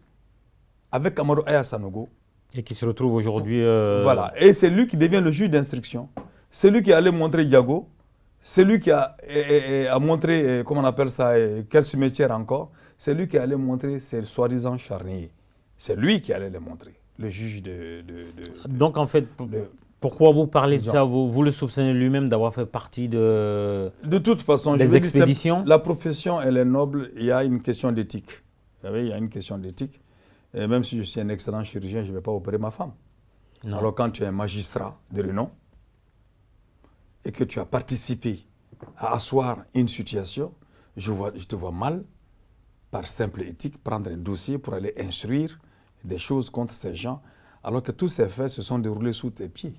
avec Amadou Aya Sanogo. Et qui se retrouve aujourd'hui... Voilà, et c'est lui qui devient le juge d'instruction. C'est lui qui allait montrer Diago, c'est lui qui a montré, comment on appelle ça, quel cimetière encore, c'est lui qui allait montrer ses soi-disant charniers. C'est lui qui allait les montrer, le juge Donc en fait... Pourquoi vous parlez de ça? Vous le soupçonnez lui-même d'avoir fait partie de toute façon, des expéditions? La profession, elle est noble, il y a une question d'éthique. Vous savez, il y a une question d'éthique. Et même si je suis un excellent chirurgien, je ne vais pas opérer ma femme. Non. Alors quand tu es un magistrat de renom et que tu as participé à asseoir une situation, je te vois mal, par simple éthique, prendre un dossier pour aller instruire des choses contre ces gens, alors que tous ces faits se sont déroulés sous tes pieds.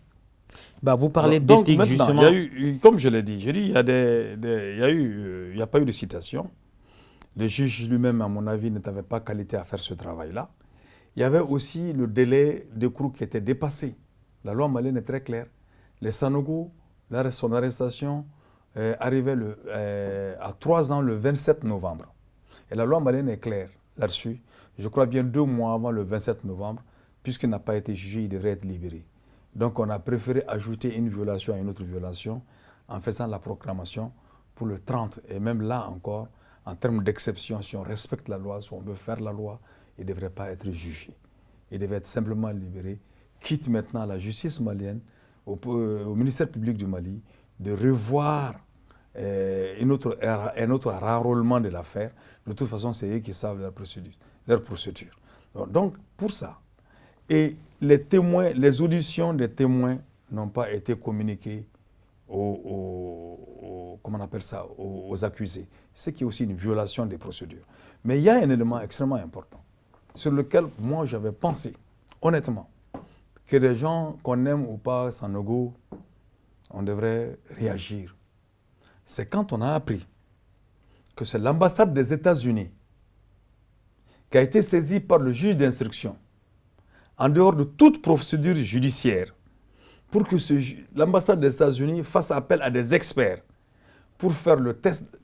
Bah, vous parlez d'éthique, justement. Il y a eu, comme je l'ai dit, il n'y a pas eu de citation. Le juge lui-même, à mon avis, n'avait pas qualité à faire ce travail-là. Il y avait aussi le délai d'écrou qui était dépassé. La loi malienne est très claire. Les Sanogo, son arrestation arrivait à 3 ans le 27 novembre. Et la loi malienne est claire là-dessus. Je crois bien 2 mois avant le 27 novembre, puisqu'il n'a pas été jugé, il devrait être libéré. Donc on a préféré ajouter une violation à une autre violation en faisant la proclamation pour le 30. Et même là encore, en termes d'exception, si on respecte la loi, si on veut faire la loi, il ne devrait pas être jugé. Il devrait être simplement libéré, quitte maintenant à la justice malienne, au ministère public du Mali, de revoir un autre renrôlement de l'affaire. De toute façon, c'est eux qui savent leur procédure. Donc, pour ça, et les témoins, les auditions des témoins n'ont pas été communiquées comment on appelle ça, aux accusés. Ce qui est aussi une violation des procédures. Mais il y a un élément extrêmement important sur lequel moi j'avais pensé, honnêtement, que les gens qu'on aime ou pas Sanogo, on devrait réagir. C'est quand on a appris que c'est l'ambassade des États-Unis qui a été saisie par le juge d'instruction en dehors de toute procédure judiciaire pour que l'ambassade des États-Unis fasse appel à des experts pour faire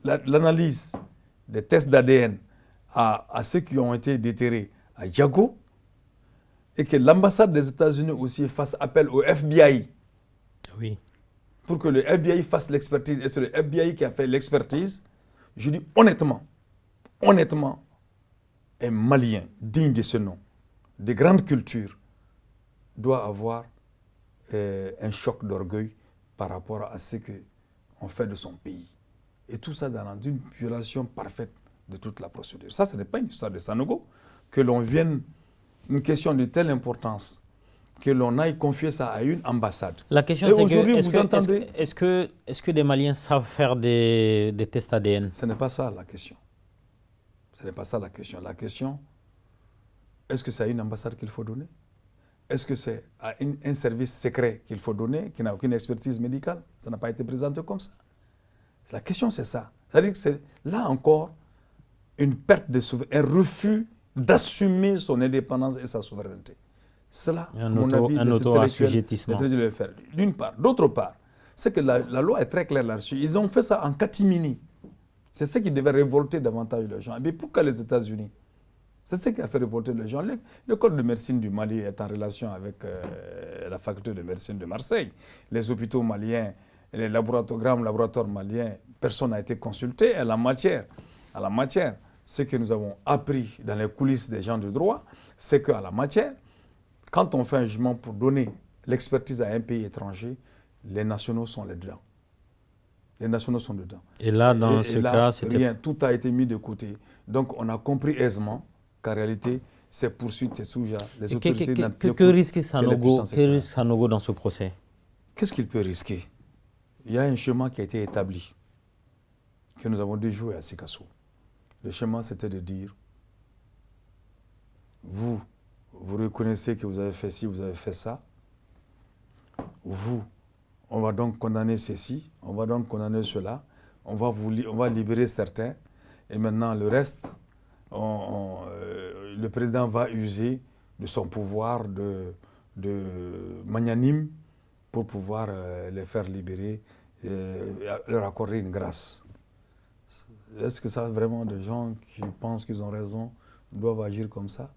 l'analyse des tests d'ADN à ceux qui ont été déterrés à Diago, et que l'ambassade des États-Unis aussi fasse appel au FBI. Oui. Pour que le FBI fasse l'expertise. Et c'est le FBI qui a fait l'expertise. Je dis honnêtement, un Malien digne de ce nom, de grande culture, doit avoir un choc d'orgueil par rapport à ce qu'on fait de son pays. Et tout ça dans une violation parfaite de toute la procédure. Ça, ce n'est pas une histoire de Sanogo, que l'on vienne, une question de telle importance, que l'on aille confier ça à une ambassade. La question, c'est est-ce que des Maliens savent faire des tests ADN? Ce n'est pas ça la question. Ce n'est pas ça la question. La question, est-ce que c'est à une ambassade qu'il faut donner? Est-ce que c'est à un service secret qu'il faut donner, qui n'a aucune expertise médicale? Ça n'a pas été présenté comme ça. La question, c'est ça. C'est-à-dire que c'est là encore une perte de souveraineté, un refus d'assumer son indépendance et sa souveraineté. Cela, à mon avis, un auto-assujettissement. D'une part. D'autre part, c'est que la loi est très claire là-dessus. Ils ont fait ça en catimini. C'est ce qui devait révolter davantage les gens. Mais pourquoi les États-Unis? C'est ce qui a fait révolter les gens. L'école de médecine du Mali est en relation avec la faculté de médecine de Marseille. Les hôpitaux maliens, les laboratoires maliens, personne n'a été consulté à la matière. Ce que nous avons appris dans les coulisses des gens de droit, c'est qu'à la matière, quand on fait un jugement pour donner l'expertise à un pays étranger, les nationaux sont là-dedans. Les nationaux sont dedans. Et là, dans ce cas, c'était... Rien, tout a été mis de côté. Donc, on a compris aisément qu'en réalité, ces poursuites, ces sous-jats, les autorités... Que risque Sanogo dans ce procès? Qu'est-ce qu'il peut risquer? Il y a un chemin qui a été établi, que nous avons déjoué à Sikasso. Le chemin, c'était de dire, vous reconnaissez que vous avez fait ci, vous avez fait ça. Vous, on va donc condamner ceci, on va donc condamner cela, on va libérer certains, et maintenant le reste, le président va user de son pouvoir de magnanime pour pouvoir les faire libérer, leur accorder une grâce. Est-ce que ça, vraiment, des gens qui pensent qu'ils ont raison doivent agir comme ça?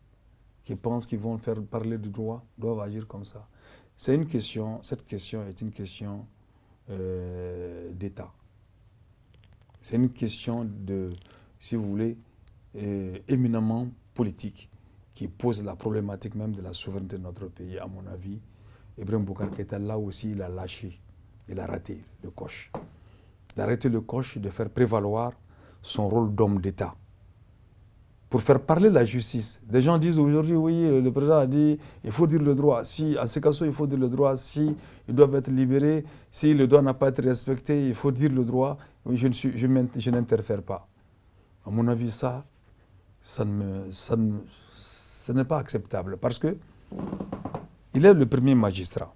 Qui pensent qu'ils vont faire parler du droit doivent agir comme ça? C'est une question, cette question est une question d'État. C'est une question de, si vous voulez, éminemment politique qui pose la problématique même de la souveraineté de notre pays, à mon avis. Ibrahim Boubacar Keïta, là aussi, il a lâché, il a raté le coche. Il a raté le coche de faire prévaloir son rôle d'homme d'État pour faire parler la justice. Des gens disent aujourd'hui, oui, le président a dit, il faut dire le droit. Si, à ces cas, il faut dire le droit. Si ils doivent être libérés, si le droit n'a pas été respecté, il faut dire le droit. Je n'interfère pas. À mon avis, ce n'est pas acceptable parce que il est le premier magistrat.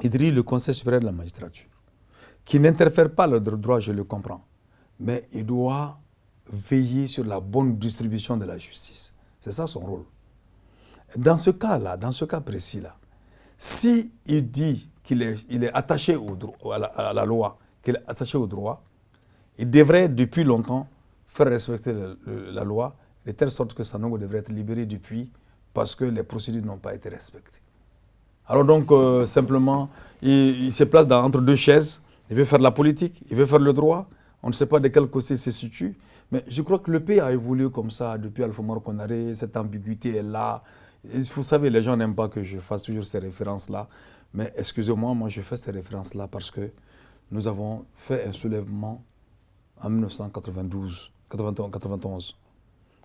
Il dirige le Conseil supérieur de la magistrature, qui n'interfère pas le droit, je le comprends, mais il doit veiller sur la bonne distribution de la justice. C'est ça son rôle. Dans ce cas-là, dans ce cas précis-là, si il dit qu'il est attaché à la loi, qu'il est attaché au droit, il devrait depuis longtemps faire respecter la loi, de telle sorte que Sanogo devrait être libéré depuis parce que les procédures n'ont pas été respectées. Alors donc, simplement, il se place entre deux chaises. Il veut faire la politique, il veut faire le droit. On ne sait pas de quel côté il se situe. Mais je crois que le pays a évolué comme ça depuis Alpha Omar Konaré. Cette ambiguïté est là. Et vous savez, les gens n'aiment pas que je fasse toujours ces références-là. Mais excusez-moi, moi je fais ces références-là parce que nous avons fait un soulèvement en 1991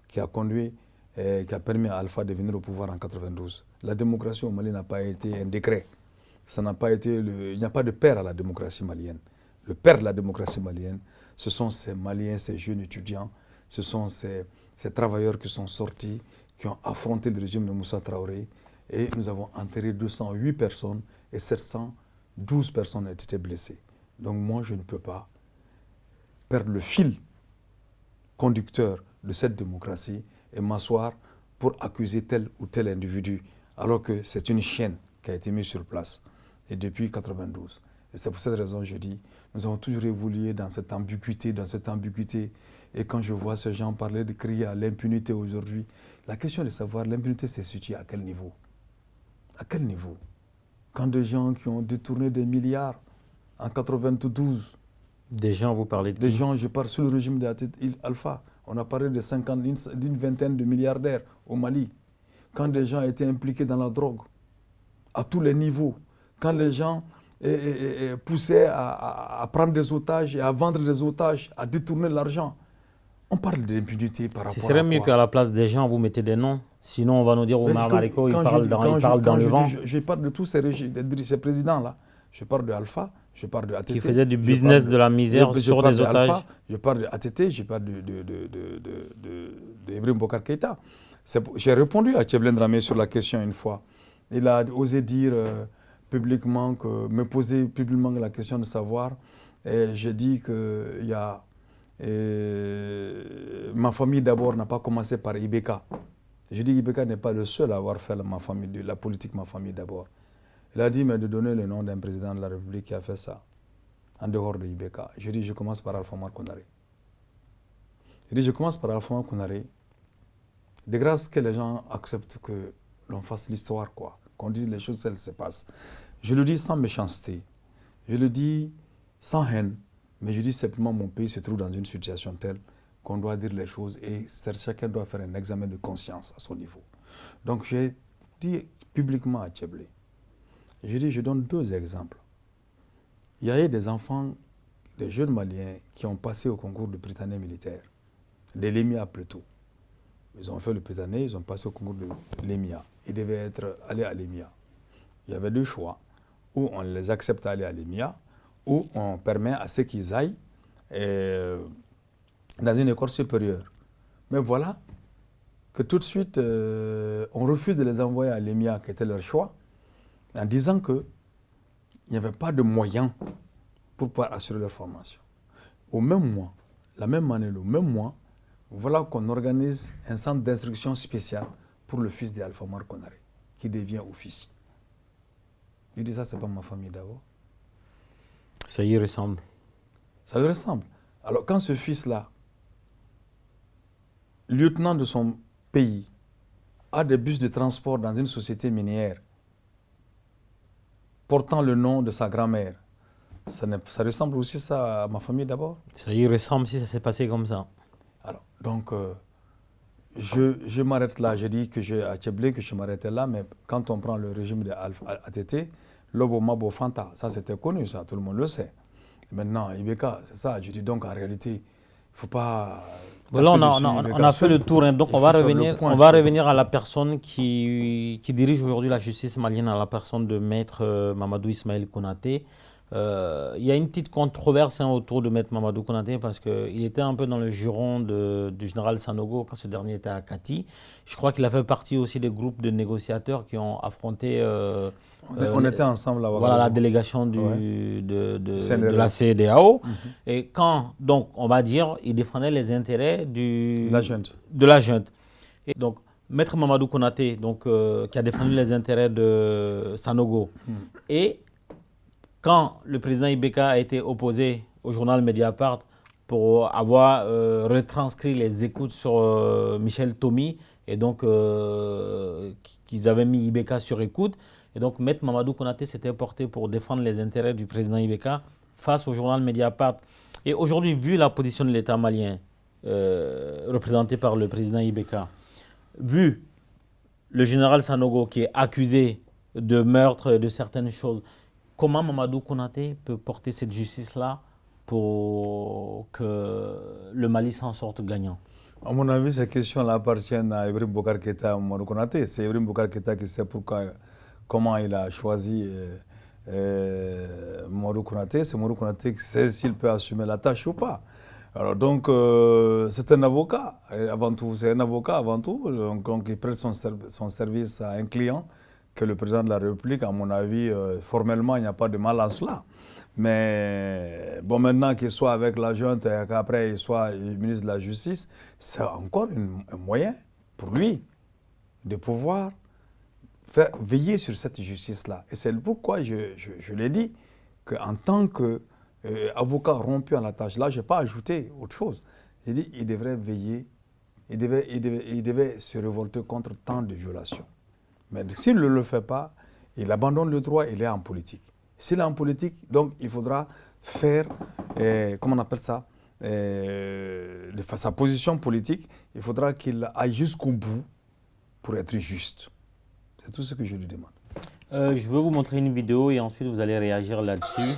qui a conduit qui a permis à Alpha de venir au pouvoir en 92. La démocratie au Mali n'a pas été un décret. Ça n'a pas été il n'y a pas de père à la démocratie malienne. Le père de la démocratie malienne, ce sont ces Maliens, ces jeunes étudiants, ce sont ces travailleurs qui sont sortis, qui ont affronté le régime de Moussa Traoré. Et nous avons enterré 208 personnes et 712 personnes ont été blessées. Donc moi, je ne peux pas perdre le fil conducteur de cette démocratie et m'asseoir pour accuser tel ou tel individu, alors que c'est une chaîne qui a été mise sur place, et depuis 1992. Et c'est pour cette raison que je dis, nous avons toujours évolué dans cette ambiguïté, et quand je vois ces gens parler de crier à l'impunité aujourd'hui, la question est de savoir, l'impunité se situe à quel niveau? À quel niveau? Quand des gens qui ont détourné des milliards en 1992, des gens, vous parlez de qui? Des gens, je parle sous le régime d'Alpha. On a parlé d'une vingtaine de milliardaires au Mali. Quand des gens étaient impliqués dans la drogue, à tous les niveaux, quand les gens poussaient à prendre des otages et à vendre des otages, à détourner l'argent, on parle d'impunité par rapport à quoi? Ce serait mieux qu'à la place des gens, vous mettez des noms. Sinon, on va nous dire Omar Mariko, il parle dans le vent. Je parle de tous ces présidents-là. Je parle de Alpha, je parle de ATT. Qui faisait du business de la misère sur des otages. Alpha, je parle de ATT, je parle de Ibrahim Bokar Keïta. J'ai répondu à Tcheblen Dramé sur la question une fois. Il a osé dire publiquement, me poser publiquement la question de savoir. Et j'ai dit que ma famille d'abord n'a pas commencé par Ibeka. Je dis Ibeka n'est pas le seul à avoir fait la politique Ma famille d'abord. Il a dit, mais de donner le nom d'un président de la République qui a fait ça, en dehors de Ibeka. Je dis, je commence par Alpha Omar Konaré. Je dis, je commence par Alpha Omar Konaré. De grâce que les gens acceptent que l'on fasse l'histoire, quoi. Qu'on dise les choses, elles se passent. Je le dis sans méchanceté. Je le dis sans haine. Mais je dis simplement, mon pays se trouve dans une situation telle qu'on doit dire les choses et chacun doit faire un examen de conscience à son niveau. Donc, j'ai dit publiquement à Tcheblé, je donne deux exemples. Il y a eu des enfants, des jeunes Maliens qui ont passé au concours de Prytanée militaire, de l'EMIA plutôt. Ils ont fait le Prytanée, ils ont passé au concours de l'EMIA. Ils devaient aller à l'EMIA. Il y avait deux choix. Ou on les accepte d'aller à l'EMIA, ou on permet à ceux qu'ils aillent dans une école supérieure. Mais voilà que tout de suite, on refuse de les envoyer à l'EMIA, qui était leur choix, en disant qu'il n'y avait pas de moyens pour pouvoir assurer leur formation. Au même mois, la même année, le même mois, voilà qu'on organise un centre d'instruction spécial pour le fils d'Alpha Omar Konaré, qui devient officier. Il dit ça, c'est pas ma famille d'abord. Ça y ressemble. Ça lui ressemble. Alors quand ce fils-là, lieutenant de son pays, a des bus de transport dans une société minière, portant le nom de sa grand-mère, ça ressemble aussi ça à ma famille d'abord? Ça y ressemble si ça s'est passé comme ça. Alors, donc, je m'arrête là. Je dis à Tcheblé que je m'arrêtais là, mais quand on prend le régime de ATT, Lobo Mabo Fanta, ça c'était connu, ça, tout le monde le sait. Et maintenant, Ibeka, c'est ça. Je dis donc, en réalité, il ne faut pas... Là, on a fait le tour, hein, donc on va revenir à la personne qui dirige aujourd'hui la justice malienne, à la personne de Maître Mamadou Ismaël Konaté. Il y a une petite controverse autour de Maître Mamadou Konaté parce qu'il était un peu dans le giron du général Sanogo quand ce dernier était à Kati. Je crois qu'il a fait partie aussi des groupes de négociateurs qui ont affronté on était ensemble là-bas. Voilà, la délégation de la CEDEAO. Et quand, donc, on va dire, il défendait les intérêts de la junte. Et donc, Maître Mamadou Konaté, donc, qui a défendu les intérêts de Sanogo. Et quand le président Ibeka a été opposé au journal Mediapart pour avoir retranscrit les écoutes sur Michel Tomi et donc qu'ils avaient mis Ibeka sur écoute. Et donc Maître Mamadou Konaté s'était porté pour défendre les intérêts du président Ibeka face au journal Mediapart. Et aujourd'hui, vu la position de l'État malien représenté par le président Ibeka, vu le général Sanogo qui est accusé de meurtre et de certaines choses, comment Mamadou Konaté peut porter cette justice-là pour que le Mali s'en sorte gagnant? À mon avis, ces questions-là appartiennent à Ibrahim Boubacar Keïta et à Mamadou Konaté. C'est Ibrahim Boubacar Keïta qui sait comment il a choisi Mamadou Konaté. C'est Mamadou Konaté qui sait s'il peut assumer la tâche ou pas. Alors donc, c'est un avocat, avant tout. C'est un avocat avant tout. Donc il prête son service à un client que le président de la République. À mon avis, formellement, il n'y a pas de mal à cela. Mais bon, maintenant qu'il soit avec la junte et qu'après il soit ministre de la Justice, c'est encore un moyen pour lui de pouvoir veiller sur cette justice-là. Et c'est pourquoi je l'ai dit, qu'en tant qu'avocat rompu à la tâche, là, je n'ai pas ajouté autre chose. J'ai dit qu'il devrait veiller, il devait se révolter contre tant de violations. Mais s'il ne le fait pas, il abandonne le droit, il est en politique. S'il est en politique, donc il faudra faire, comment on appelle ça, sa position politique, il faudra qu'il aille jusqu'au bout pour être juste. C'est tout ce que je lui demande. Je veux vous montrer une vidéo et ensuite vous allez réagir là-dessus. Nous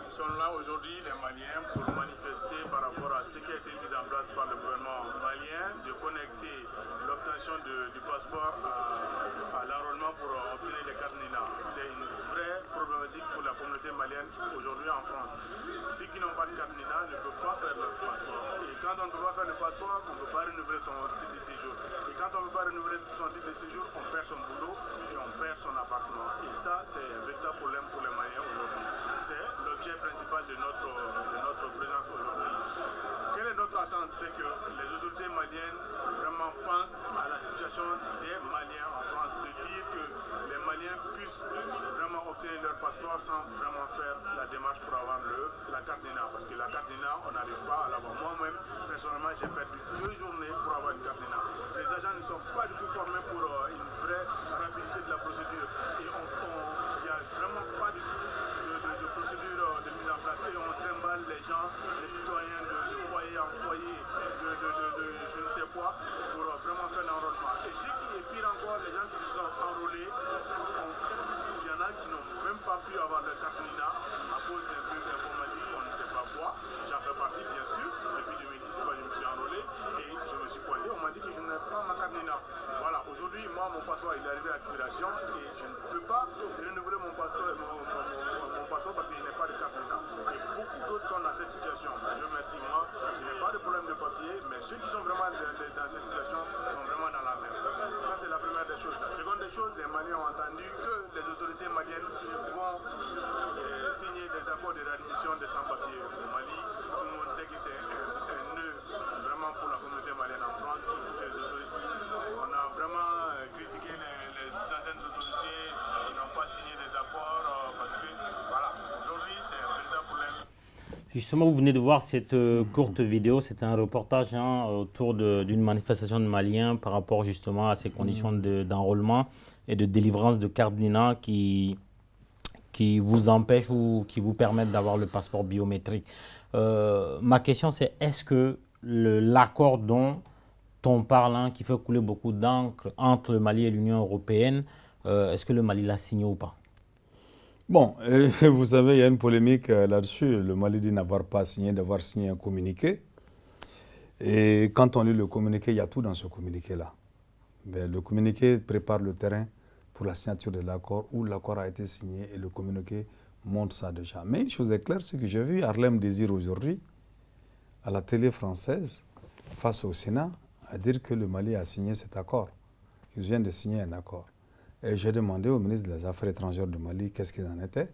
sommes là aujourd'hui, les Maliens, pour manifester par rapport à ce qui a été mis en place par le gouvernement malien, de connecter l'obtention du passeport à l'enrôlement pour obtenir les cartes NINA. C'est une vraie problématique pour la communauté malienne aujourd'hui en France. Ceux qui n'ont pas de carte NINA ne peuvent pas faire leur passeport. Et quand on ne peut pas faire le passeport, on ne peut pas renouveler son titre de séjour. Et quand on ne peut pas renouveler son titre de séjour, on perd son boulot et on perd son appartement. Et ça, c'est un véritable problème pour les Maliens aujourd'hui. C'est l'objet principal de notre présence aujourd'hui. Quelle est notre attente? C'est que les autorités maliennes vraiment pensent à la situation des Maliens en France, de dire que les Maliens puissent vraiment obtenir leur passeport sans vraiment faire la démarche pour avoir la carte NINA. Parce que la carte NINA, on n'arrive pas à l'avoir. Moi-même, personnellement, j'ai perdu 2 journées pour avoir une carte NINA. Les agents ne sont pas du tout formés pour une vraie rapidité de la procédure. Et il n'y a vraiment pas du tout de procédure de mise en place. Et on trimballe les gens, les citoyens de foyer en foyer, de je ne sais quoi, pour vraiment faire l'enrôlement. Et ce qui est pire encore, les gens qui se sont enrôlés, il y en a qui n'ont même pas pu avoir leur carte NINA à cause d'un truc informatique, on ne sait pas quoi. J'en fais partie, bien sûr. Depuis 2010, je me suis enrôlé et je me suis pointé. On m'a dit que je n'ai pas ma carte NINA. Voilà, aujourd'hui, moi, mon passeport il est arrivé à expiration et je ne peux pas renouveler mon passeport parce que je n'ai pas de carte NINA. Et beaucoup d'autres sont dans cette situation. Dieu merci, moi, je n'ai pas de problème de papier, mais ceux qui sont vraiment dans cette situation sont vraiment dans la merde. Ça, c'est la première des choses. La seconde des choses, les Maliens ont entendu que les autorités maliennes vont signer des accords de réadmission des sans-papiers au Mali. Tout le monde sait que c'est un nœud vraiment pour la communauté malienne en France. Il faut que les autorités... On a vraiment critiqué les anciennes autorités qui n'ont pas signé des accords parce que, voilà, aujourd'hui, c'est un véritable problème. Justement, vous venez de voir cette courte vidéo, c'était un reportage autour d'une manifestation de Maliens par rapport justement à ces conditions d'enrôlement et de délivrance de cartes NINA qui vous empêchent ou qui vous permettent d'avoir le passeport biométrique. Ma question c'est, est-ce que l'accord dont on parle, qui fait couler beaucoup d'encre entre le Mali et l'Union européenne, est-ce que le Mali l'a signé ou pas? Bon, vous savez, il y a une polémique là-dessus. Le Mali dit n'avoir pas signé, d'avoir signé un communiqué. Et quand on lit le communiqué, il y a tout dans ce communiqué-là. Le communiqué prépare le terrain pour la signature de l'accord, où l'accord a été signé et le communiqué montre ça déjà. Mais une chose est claire, c'est que j'ai vu Harlem Désir aujourd'hui, à la télé française, face au Sénat, à dire que le Mali a signé cet accord, qu'il vient de signer un accord. Et j'ai demandé au ministre des Affaires étrangères du Mali qu'est-ce qu'il en était.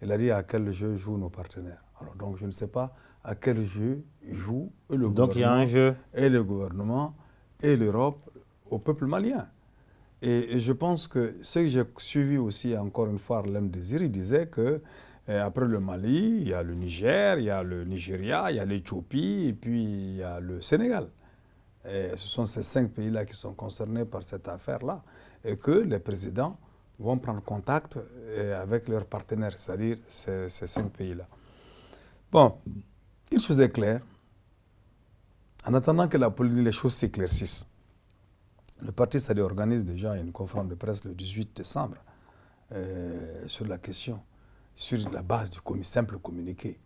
Il a dit à quel jeu jouent nos partenaires. Alors donc je ne sais pas à quel jeu joue le gouvernement, il y a un jeu. Et le gouvernement et l'Europe au peuple malien. Et je pense que ce que j'ai suivi aussi, encore une fois, Harlem Désir, il disait que Et après le Mali, il y a le Niger, il y a le Nigeria, il y a l'Éthiopie et puis il y a le Sénégal. Et ce sont ces 5 pays-là qui sont concernés par cette affaire-là et que les présidents vont prendre contact avec leurs partenaires, c'est-à-dire ces 5 pays-là. Bon, une chose est claire, en attendant que les choses s'éclaircissent, le parti SADC organise déjà une conférence de presse le 18 décembre sur la question, sur la base du simple communiqué.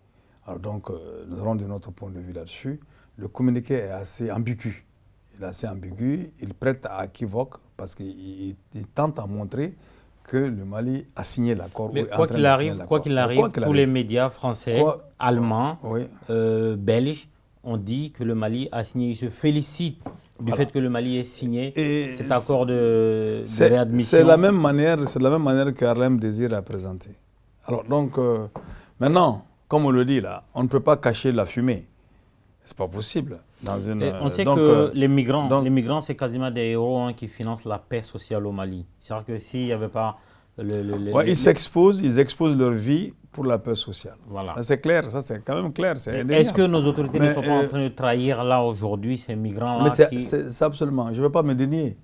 Alors donc, nous aurons de notre point de vue là-dessus. Le communiqué est assez ambigu. Il est assez ambigu, il prête à équivoque parce qu'il tente à montrer que le Mali a signé l'accord. Mais quoi qu'il arrive, tous les médias français, allemands, belges ont dit que le Mali a signé. Ils se félicitent du fait que le Mali ait signé cet accord de réadmission. C'est la même manière que Harlem Désir a présenté. Alors donc, maintenant, comme on le dit là, on ne peut pas cacher la fumée. C'est pas possible. On sait que les migrants, c'est quasiment des héros qui financent la paix sociale au Mali. C'est-à-dire que s'il n'y avait pas ils exposent leur vie pour la paix sociale. Voilà. C'est clair, ça c'est quand même clair. Est-ce que nos autorités ne sont pas en train de trahir là aujourd'hui ces migrants-là c'est absolument, je ne vais pas me dénier.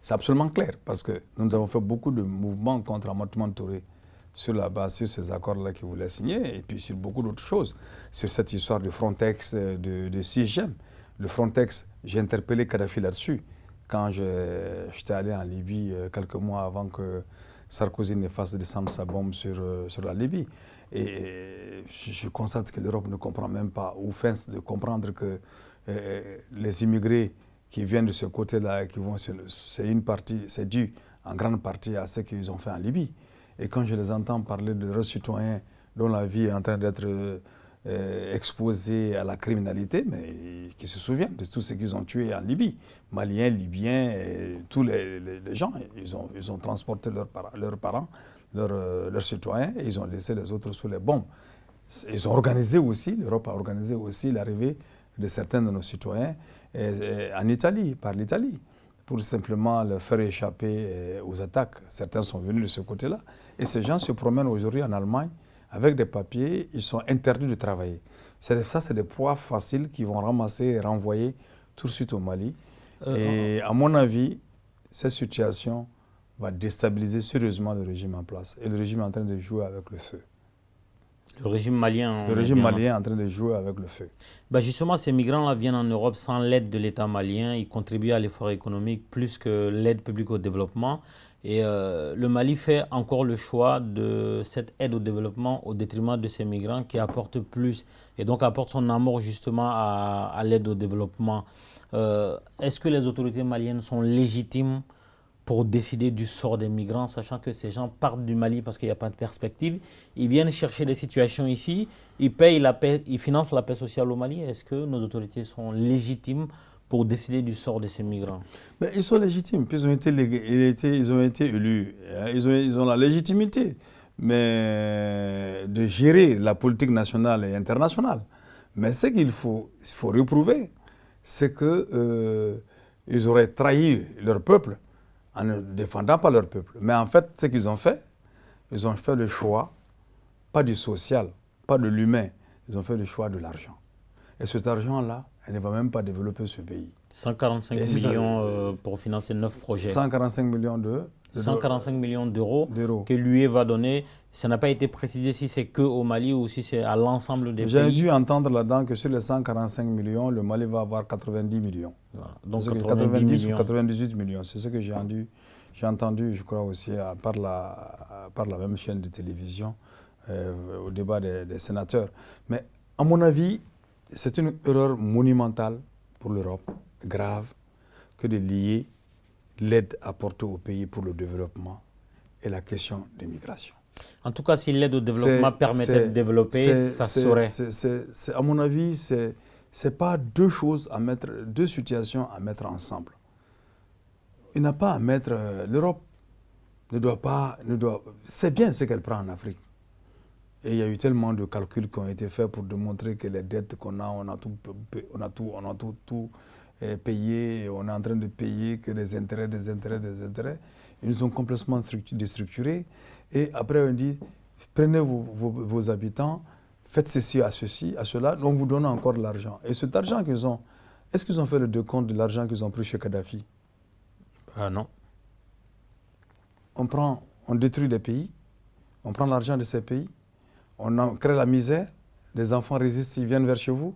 C'est absolument clair parce que nous avons fait beaucoup de mouvements contre Amathouman Touré sur la base de ces accords-là qu'il voulait signer et puis sur beaucoup d'autres choses. Sur cette histoire de Frontex, de CIGM. Le Frontex, j'ai interpellé Kadhafi là-dessus quand j'étais allé en Libye quelques mois avant que Sarkozy ne fasse descendre sa bombe sur la Libye. Et je constate que l'Europe ne comprend même pas, ou feint de comprendre que les immigrés qui viennent de ce côté-là, c'est dû en grande partie à ce qu'ils ont fait en Libye. Et quand je les entends parler de leurs citoyens dont la vie est en train d'être exposés à la criminalité, mais qui se souviennent de tout ce qu'ils ont tué en Libye. Maliens, Libyens, tous les gens, ils ont transporté leurs parents, leurs citoyens, et ils ont laissé les autres sous les bombes. Ils ont organisé aussi, l'Europe a organisé aussi l'arrivée de certains de nos citoyens en Italie, par l'Italie, pour simplement leur faire échapper aux attaques. Certains sont venus de ce côté-là. Et ces gens se promènent aujourd'hui en Allemagne avec des papiers, ils sont interdits de travailler. Ça, c'est des poids faciles qui vont ramasser et renvoyer tout de suite au Mali. Et à mon avis, cette situation va déstabiliser sérieusement le régime en place. Et le régime est en train de jouer avec le feu. Le régime malien. Le régime malien est en train de jouer avec le feu. Justement, ces migrants-là viennent en Europe sans l'aide de l'État malien. Ils contribuent à l'effort économique plus que l'aide publique au développement. Et le Mali fait encore le choix de cette aide au développement au détriment de ces migrants qui apportent plus. Et donc apporte son amour justement à l'aide au développement. Est-ce que les autorités maliennes sont légitimes pour décider du sort des migrants, sachant que ces gens partent du Mali parce qu'il n'y a pas de perspective. Ils viennent chercher des situations ici, ils payent la paix, ils financent la paix sociale au Mali. Est-ce que nos autorités sont légitimes pour décider du sort de ces migrants? Mais ils sont légitimes, puis ils ont été élus. Ils ont la légitimité de gérer la politique nationale et internationale. Mais ce qu'il faut reprouver, c'est qu'ils auraient trahi leur peuple en ne défendant pas leur peuple. Mais en fait, ce qu'ils ont fait le choix, pas du social, pas de l'humain, ils ont fait le choix de l'argent. Et cet argent-là, elle ne va même pas développer ce pays. 145 millions pour financer 9 projets. 145 millions 145 millions d'euros que l'UE va donner. Ça n'a pas été précisé si c'est que au Mali ou si c'est à l'ensemble des pays. J'ai dû entendre là-dedans que sur les 145 millions, le Mali va avoir 90 millions. Voilà. Donc 90 ou 98 millions, c'est ce que j'ai entendu, je crois aussi, par la même chaîne de télévision, au débat des sénateurs. Mais à mon avis, c'est une erreur monumentale pour l'Europe, grave, que de lier l'aide apportée au pays pour le développement et la question des migrations. En tout cas, si l'aide au développement permettait de développer, ça serait. À mon avis, ce n'est pas deux situations à mettre ensemble. Il n'a pas à mettre. L'Europe ne doit pas. C'est bien ce qu'elle prend en Afrique. Et il y a eu tellement de calculs qui ont été faits pour démontrer que les dettes qu'on a, on a tout payé, on est en train de payer que des intérêts. Ils nous ont complètement déstructurés. Et après, on dit, prenez vos habitants, faites ceci, à cela, on vous donne encore de l'argent. Et cet argent qu'ils ont, est-ce qu'ils ont fait le décompte de l'argent qu'ils ont pris chez Kadhafi? Non. On détruit des pays, on prend l'argent de ces pays, on crée la misère, les enfants résistent, ils viennent vers chez vous,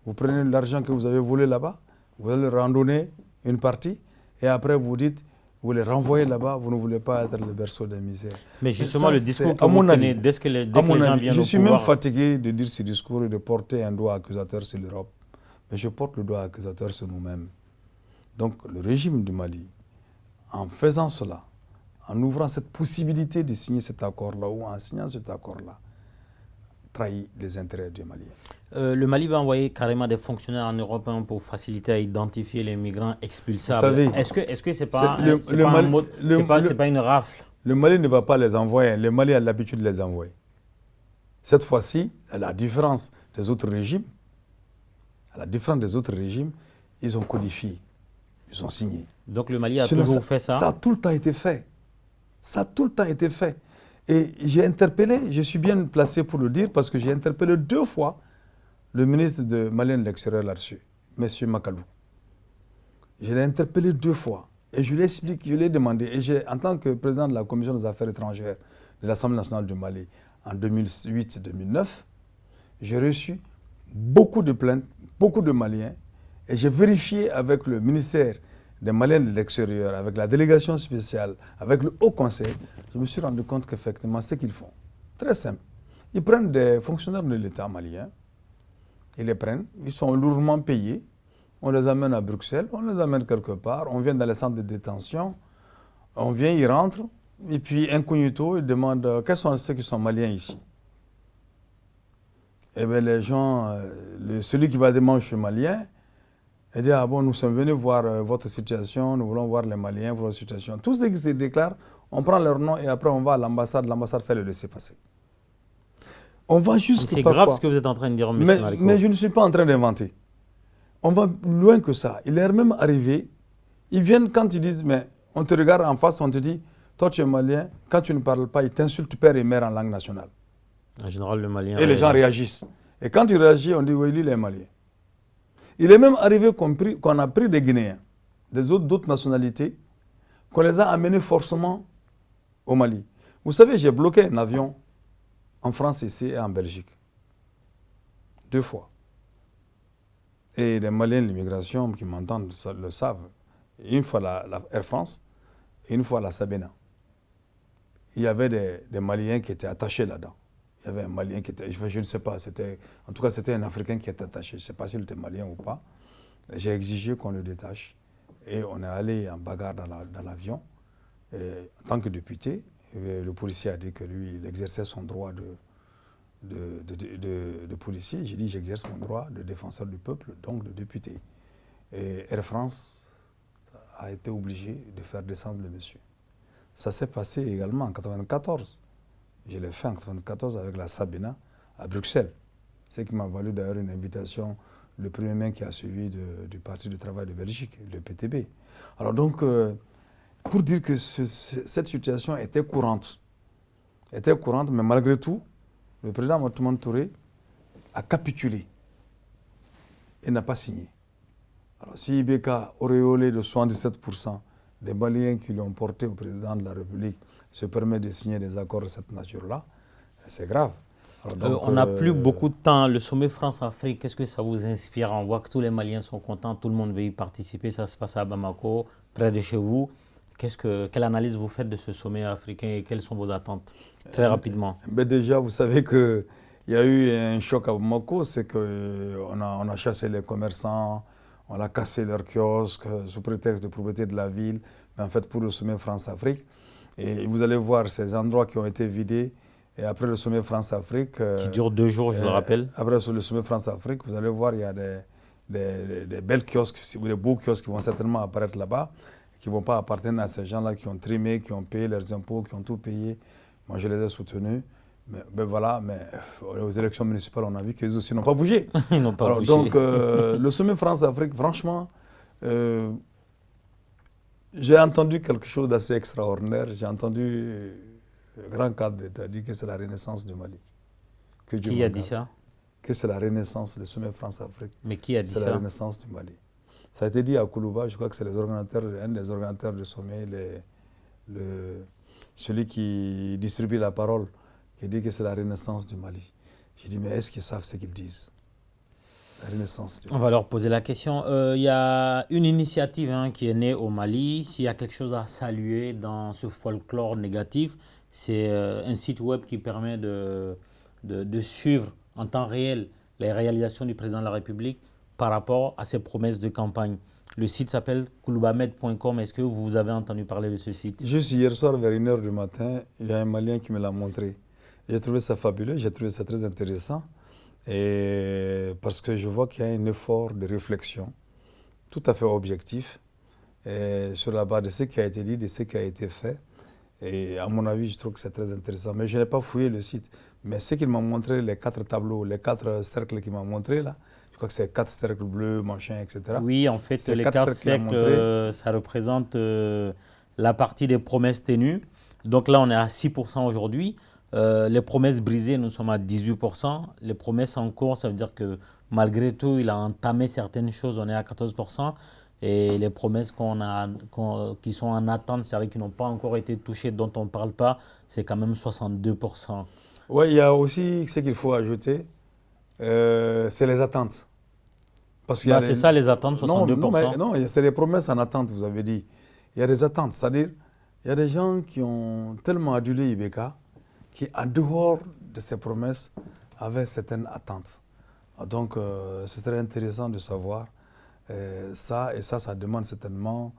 vous prenez l'argent que vous avez volé là-bas, vous allez leur en donner une partie, et après vous dites, vous les renvoyez là-bas, vous ne voulez pas être le berceau des misères. Mais justement, le discours que vous tenez, dès que les gens viennent au pouvoir... Je suis même fatigué de dire ce discours et de porter un doigt accusateur sur l'Europe. Mais je porte le doigt accusateur sur nous-mêmes. Donc le régime du Mali, en faisant cela, en ouvrant cette possibilité de signer cet accord-là ou en signant cet accord-là, trahit les intérêts du Mali. Le Mali va envoyer carrément des fonctionnaires en Europe pour faciliter à identifier les migrants expulsables. Vous savez, est-ce que c'est pas une rafle? Le Mali ne va pas les envoyer. Le Mali a l'habitude de les envoyer. Cette fois-ci, à la différence des autres régimes, ils ont codifié, ils ont signé. Donc le Mali a toujours fait ça? Ça a tout le temps été fait. Et j'ai interpellé, je suis bien placé pour le dire, parce que j'ai interpellé 2 fois le ministre malien de l'extérieur là-dessus, M. Makalou. Je l'ai interpellé 2 fois et je lui ai expliqué, je lui ai demandé, et en tant que président de la Commission des affaires étrangères de l'Assemblée nationale du Mali en 2008-2009, j'ai reçu beaucoup de plaintes, beaucoup de Maliens, et j'ai vérifié avec le ministère des Maliens de l'extérieur, avec la délégation spéciale, avec le Haut Conseil, je me suis rendu compte qu'effectivement, ce qu'ils font, très simple, ils prennent des fonctionnaires de l'État malien, ils les prennent, ils sont lourdement payés, on les amène à Bruxelles, on les amène quelque part, on vient dans les centres de détention, on vient, ils rentrent, et puis incognito, ils demandent quels sont ceux qui sont maliens ici. Eh bien les gens, celui qui va demander je suis malien, il dit, ah bon, nous sommes venus voir votre situation, nous voulons voir les Maliens, votre situation. Tous ceux qui se déclarent, on prend leur nom et après on va à l'ambassade fait le laisser-passer. On va jusque c'est grave ce que vous êtes en train de dire, M. Maliko. Mais je ne suis pas en train d'inventer. On va loin que ça. Il est même arrivé, ils viennent quand ils disent, mais on te regarde en face, on te dit, toi tu es malien, quand tu ne parles pas, ils t'insultent père et mère en langue nationale. En général, le malien... Et les gens réagissent. Et quand ils réagissent, on dit, oui, lui, il est malien. Il est même arrivé qu'on a pris des Guinéens, d'autres nationalités, qu'on les a amenés forcément au Mali. Vous savez, j'ai bloqué un avion en France ici et en Belgique. 2 fois. Et les Maliens de l'immigration qui m'entendent le savent. Une fois la Air France et une fois la Sabena. Il y avait des Maliens qui étaient attachés là-dedans. Il y avait un Malien qui était, je ne sais pas, en tout cas c'était un Africain qui était attaché. Je ne sais pas s'il était malien ou pas. J'ai exigé qu'on le détache. Et on est allé en bagarre dans l'avion. En tant que député, le policier a dit que lui, il exerçait son droit de policier. J'ai dit, j'exerce mon droit de défenseur du peuple, donc de député. Et Air France a été obligé de faire descendre le monsieur. Ça s'est passé également en 1994. Je l'ai fait en 1994 avec la Sabena à Bruxelles. Ce qui m'a valu d'ailleurs une invitation, le premier main qui a suivi du Parti du travail de Belgique, le PTB. Alors donc, pour dire que cette situation était courante, mais malgré tout, le président Matoumane Touré a capitulé et n'a pas signé. Alors si IBK auréolé de 77% des Maliens qui l'ont porté au président de la République se permet de signer des accords de cette nature-là, c'est grave. Alors donc, on n'a plus beaucoup de temps. Le sommet France-Afrique, qu'est-ce que ça vous inspire? On voit que tous les Maliens sont contents, tout le monde veut y participer. Ça se passe à Bamako, près de chez vous. Quelle analyse vous faites de ce sommet africain et quelles sont vos attentes? Très rapidement. Déjà, vous savez qu'il y a eu un choc à Bamako, c'est qu'on a chassé les commerçants, on a cassé leurs kiosques sous prétexte de propriété de la ville, mais en fait pour le sommet France-Afrique. Et vous allez voir ces endroits qui ont été vidés. Et après le sommet France-Afrique... qui dure 2 jours, je le rappelle. Après le sommet France-Afrique, vous allez voir, il y a des belles kiosques, des beaux kiosques qui vont certainement apparaître là-bas, qui ne vont pas appartenir à ces gens-là qui ont trimé, qui ont payé leurs impôts, qui ont tout payé. Moi, je les ai soutenus. Mais voilà, mais aux élections municipales, on a vu qu'ils aussi n'ont pas bougé. Ils n'ont pas bougé. Donc, le sommet France-Afrique, franchement... j'ai entendu quelque chose d'assez extraordinaire. J'ai entendu le grand cadre d'État, dit que c'est la renaissance du Mali. Qui a dit ça? Que c'est la renaissance, le sommet France-Afrique. Mais qui a dit ça? C'est la renaissance du Mali. Ça a été dit à Koulouba, je crois que c'est un des organisateurs du sommet, celui qui distribue la parole, qui dit que c'est la renaissance du Mali. J'ai dit, mais est-ce qu'ils savent ce qu'ils disent? La renaissance du Mali. On va leur poser la question. Il y a une initiative qui est née au Mali. S'il y a quelque chose à saluer dans ce folklore négatif, c'est un site web qui permet de suivre en temps réel les réalisations du président de la République par rapport à ses promesses de campagne. Le site s'appelle kouloubamed.com. Est-ce que vous avez entendu parler de ce site? Juste hier soir, vers 1h du matin, il y a un Malien qui me l'a montré. J'ai trouvé ça fabuleux, j'ai trouvé ça très intéressant. Et parce que je vois qu'il y a un effort de réflexion tout à fait objectif sur la base de ce qui a été dit, de ce qui a été fait. Et à mon avis, je trouve que c'est très intéressant. Mais je n'ai pas fouillé le site. Mais ce qu'il m'a montré, les 4 tableaux, les 4 cercles qu'il m'a montré là, je crois que c'est 4 cercles bleus, machin, etc. Oui, en fait, les 4 cercles, ça représente la partie des promesses tenues. Donc là, on est à 6% aujourd'hui. Les promesses brisées, nous sommes à 18%. Les promesses en cours, ça veut dire que malgré tout, il a entamé certaines choses, on est à 14%. Et les promesses qui sont en attente, c'est-à-dire qui n'ont pas encore été touchées, dont on ne parle pas, c'est quand même 62%. Oui, il y a aussi ce qu'il faut ajouter, c'est les attentes. C'est ça les attentes, 62%. Non, c'est les promesses en attente, vous avez dit. Il y a des attentes, c'est-à-dire, il y a des gens qui ont tellement adulé Ibeka, qui, en dehors de ces promesses, avaient certaines attentes. Donc, c'est très intéressant de savoir ça, et ça demande certainement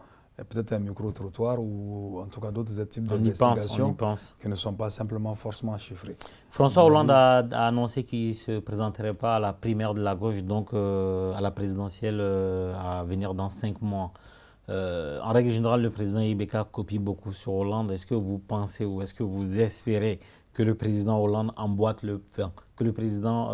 peut-être un micro-trottoir ou en tout cas d'autres types d'investigations qui ne sont pas simplement forcément chiffrés. François Hollande a annoncé qu'il ne se présenterait pas à la primaire de la gauche, donc à la présidentielle à venir dans 5 mois. En règle générale, le président Ibeka copie beaucoup sur Hollande. Est-ce que vous pensez ou est-ce que vous espérez que le président Hollande que le président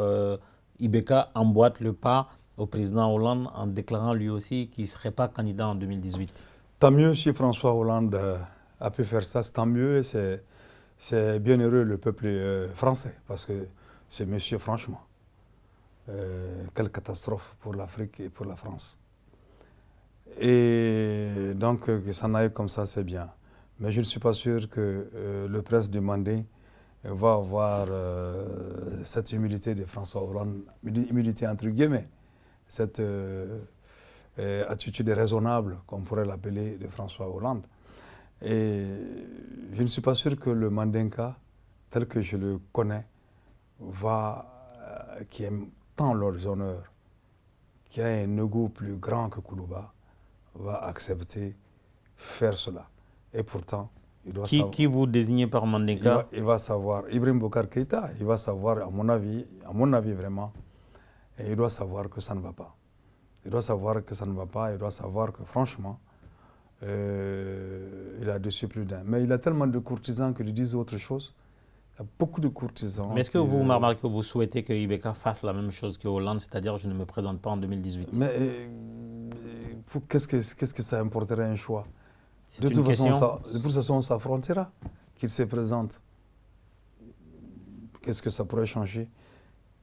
Ibeka emboîte le pas au président Hollande en déclarant lui aussi qu'il ne serait pas candidat en 2018? Tant mieux si François Hollande a pu faire ça, c'est tant mieux. C'est bien heureux le peuple français, parce que ce monsieur, franchement, quelle catastrophe pour l'Afrique et pour la France. Et donc, que ça n'aille comme ça, c'est bien. Mais je ne suis pas sûr que le prince demandé va avoir cette humilité de François Hollande, humilité entre guillemets, cette attitude raisonnable, qu'on pourrait l'appeler, de François Hollande. Et je ne suis pas sûr que le Mandinka, tel que je le connais, qui aime tant leurs honneurs, qui a un ego plus grand que Koulouba, va accepter faire cela. Et pourtant, il doit savoir... Qui vous désignez par Mandinka? Il va savoir, Ibrahim Boubacar Keïta, il va savoir, à mon avis vraiment, et il doit savoir que ça ne va pas. Il doit savoir que ça ne va pas, il doit savoir que franchement, il a dessus plus d'un. Mais il a tellement de courtisans qui lui disent autre chose. Il y a beaucoup de courtisans. Mais est-ce que vous, Marc, vous souhaitez que Ibeka fasse la même chose que Hollande, c'est-à-dire je ne me présente pas en 2018? Mais qu'est-ce que ça importerait un choix? De toute façon, on s'affrontera. Qu'il se présente, qu'est-ce que ça pourrait changer?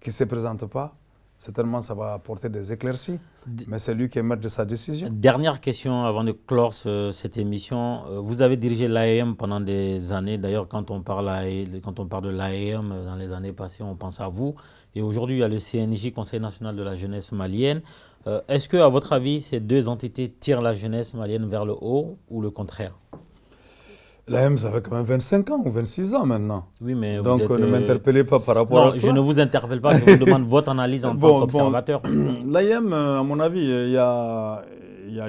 Qu'il ne se présente pas, certainement ça va apporter des éclaircies. Mais c'est lui qui est maître de sa décision. Dernière question avant de clore cette émission. Vous avez dirigé l'AEM pendant des années. D'ailleurs, quand on parle de l'AEM dans les années passées, on pense à vous. Et aujourd'hui, il y a le CNJ, Conseil national de la jeunesse malienne. Est-ce que, à votre avis, ces deux entités tirent la jeunesse malienne vers le haut ou le contraire? L'AEM, ça fait quand même 25 ans ou 26 ans maintenant. Oui, mais donc, ne m'interpellez pas par rapport à ça. Non, je ne vous interpelle pas, je vous demande votre analyse en tant qu'observateur. L'AEM, à mon avis, il y a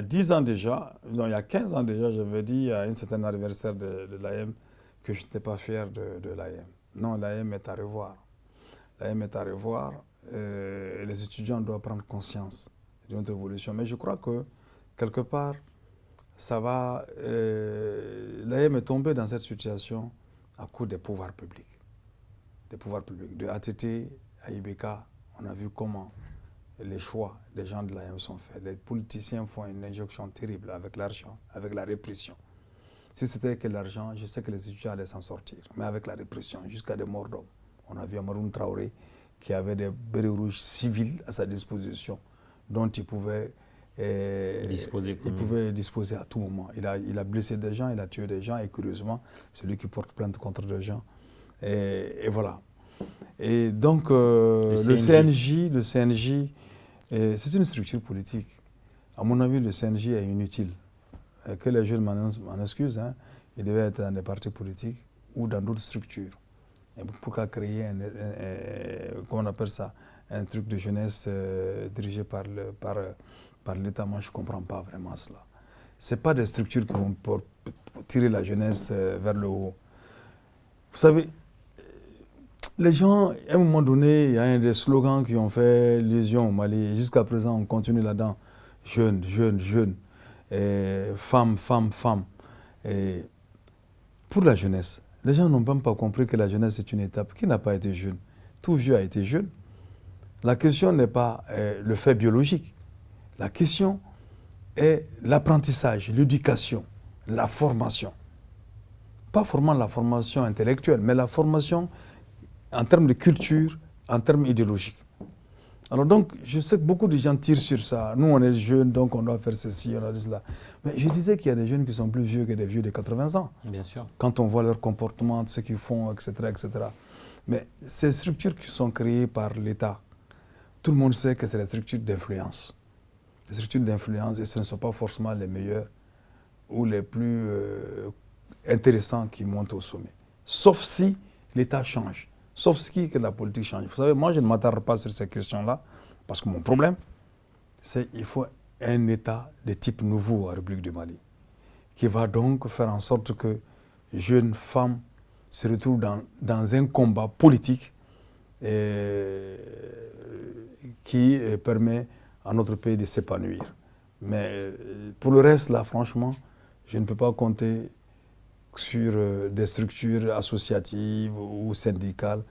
10 ans déjà, non, il y a 15 ans déjà, j'avais dit à un certain anniversaire de l'AEM que je n'étais pas fier de l'AEM. Non, l'AEM est à revoir. L'AEM est à revoir. Les étudiants doivent prendre conscience de notre évolution. Mais je crois que, quelque part, ça va. L'AEM est tombé dans cette situation à cause des pouvoirs publics. Des pouvoirs publics. De ATT à Ibeka, on a vu comment les choix des gens de l'AEM sont faits. Les politiciens font une injonction terrible avec l'argent, avec la répression. Si c'était que l'argent, je sais que les étudiants allaient s'en sortir. Mais avec la répression, jusqu'à des morts d'hommes. On a vu Amaroun Traoré qui avait des bérets rouges civils à sa disposition, dont il pouvait disposer à tout moment. Il a blessé des gens, il a tué des gens, et curieusement, c'est lui qui porte plainte contre des gens. Et voilà. Et donc, le CNJ, c'est une structure politique. À mon avis, le CNJ est inutile. Que les jeunes m'en excusent, hein, il devait être dans des partis politiques ou dans d'autres structures. Et pourquoi créer comment on appelle ça, un truc de jeunesse dirigé par l'État? Moi, je ne comprends pas vraiment cela. Ce n'est pas des structures qui vont tirer la jeunesse vers le haut. Vous savez, les gens, à un moment donné, il y a des slogans qui ont fait illusion au Mali. Jusqu'à présent, on continue là-dedans. Jeunes, jeunes, jeunes. Femmes, femmes, femmes. Et pour la jeunesse, les gens n'ont même pas compris que la jeunesse est une étape. Qui n'a pas été jeune? Tout vieux a été jeune. La question n'est pas le fait biologique. La question est l'apprentissage, l'éducation, la formation. Pas forcément la formation intellectuelle, mais la formation en termes de culture, en termes idéologiques. Alors donc, je sais que beaucoup de gens tirent sur ça. Nous, on est jeunes, donc on doit faire ceci, on a dit cela. Mais je disais qu'il y a des jeunes qui sont plus vieux que des vieux de 80 ans. Bien sûr. Quand on voit leur comportement, ce qu'ils font, etc., etc. Mais ces structures qui sont créées par l'État, tout le monde sait que c'est des structures d'influence. Des structures d'influence, et ce ne sont pas forcément les meilleurs ou les plus intéressants qui montent au sommet. Sauf si l'État change. Sauf si que la politique change. Vous savez, moi, je ne m'attarde pas sur ces questions-là, parce que mon problème, c'est qu'il faut un État de type nouveau à la République du Mali, qui va donc faire en sorte que jeunes femmes se retrouvent dans un combat politique qui permet à notre pays de s'épanouir. Mais pour le reste, là, franchement, je ne peux pas compter sur des structures associatives ou syndicales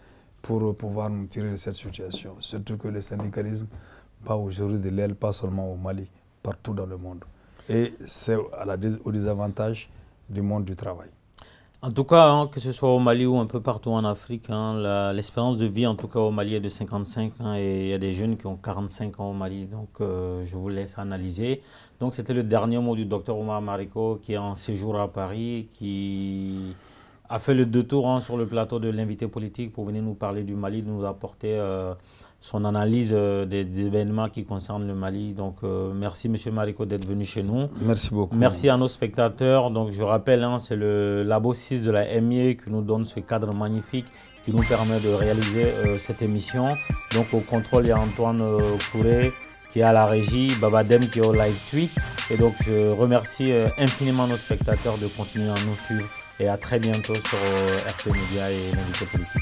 pour pouvoir nous tirer de cette situation. Surtout que le syndicalisme bat aujourd'hui de l'aile, pas seulement au Mali, partout dans le monde. Et c'est au désavantage du monde du travail. En tout cas, hein, que ce soit au Mali ou un peu partout en Afrique, hein, l'espérance de vie, en tout cas au Mali, est de 55 ans et il y a des jeunes qui ont 45 ans au Mali. Donc, je vous laisse analyser. Donc, c'était le dernier mot du docteur Oumar Mariko qui est en séjour à Paris, qui a fait le détour hein, sur le plateau de l'invité politique pour venir nous parler du Mali, de nous apporter son analyse des événements qui concernent le Mali. Donc, merci M. Mariko d'être venu chez nous. Merci beaucoup. Merci à nos spectateurs. Donc, je rappelle, hein, c'est le Labo 6 de la MIE qui nous donne ce cadre magnifique qui nous permet de réaliser cette émission. Donc, au contrôle, il y a Antoine Kouré qui est à la régie, Babadem qui est au live tweet. Et donc, je remercie infiniment nos spectateurs de continuer à nous suivre. Et à très bientôt sur RP Média et l'invité politique.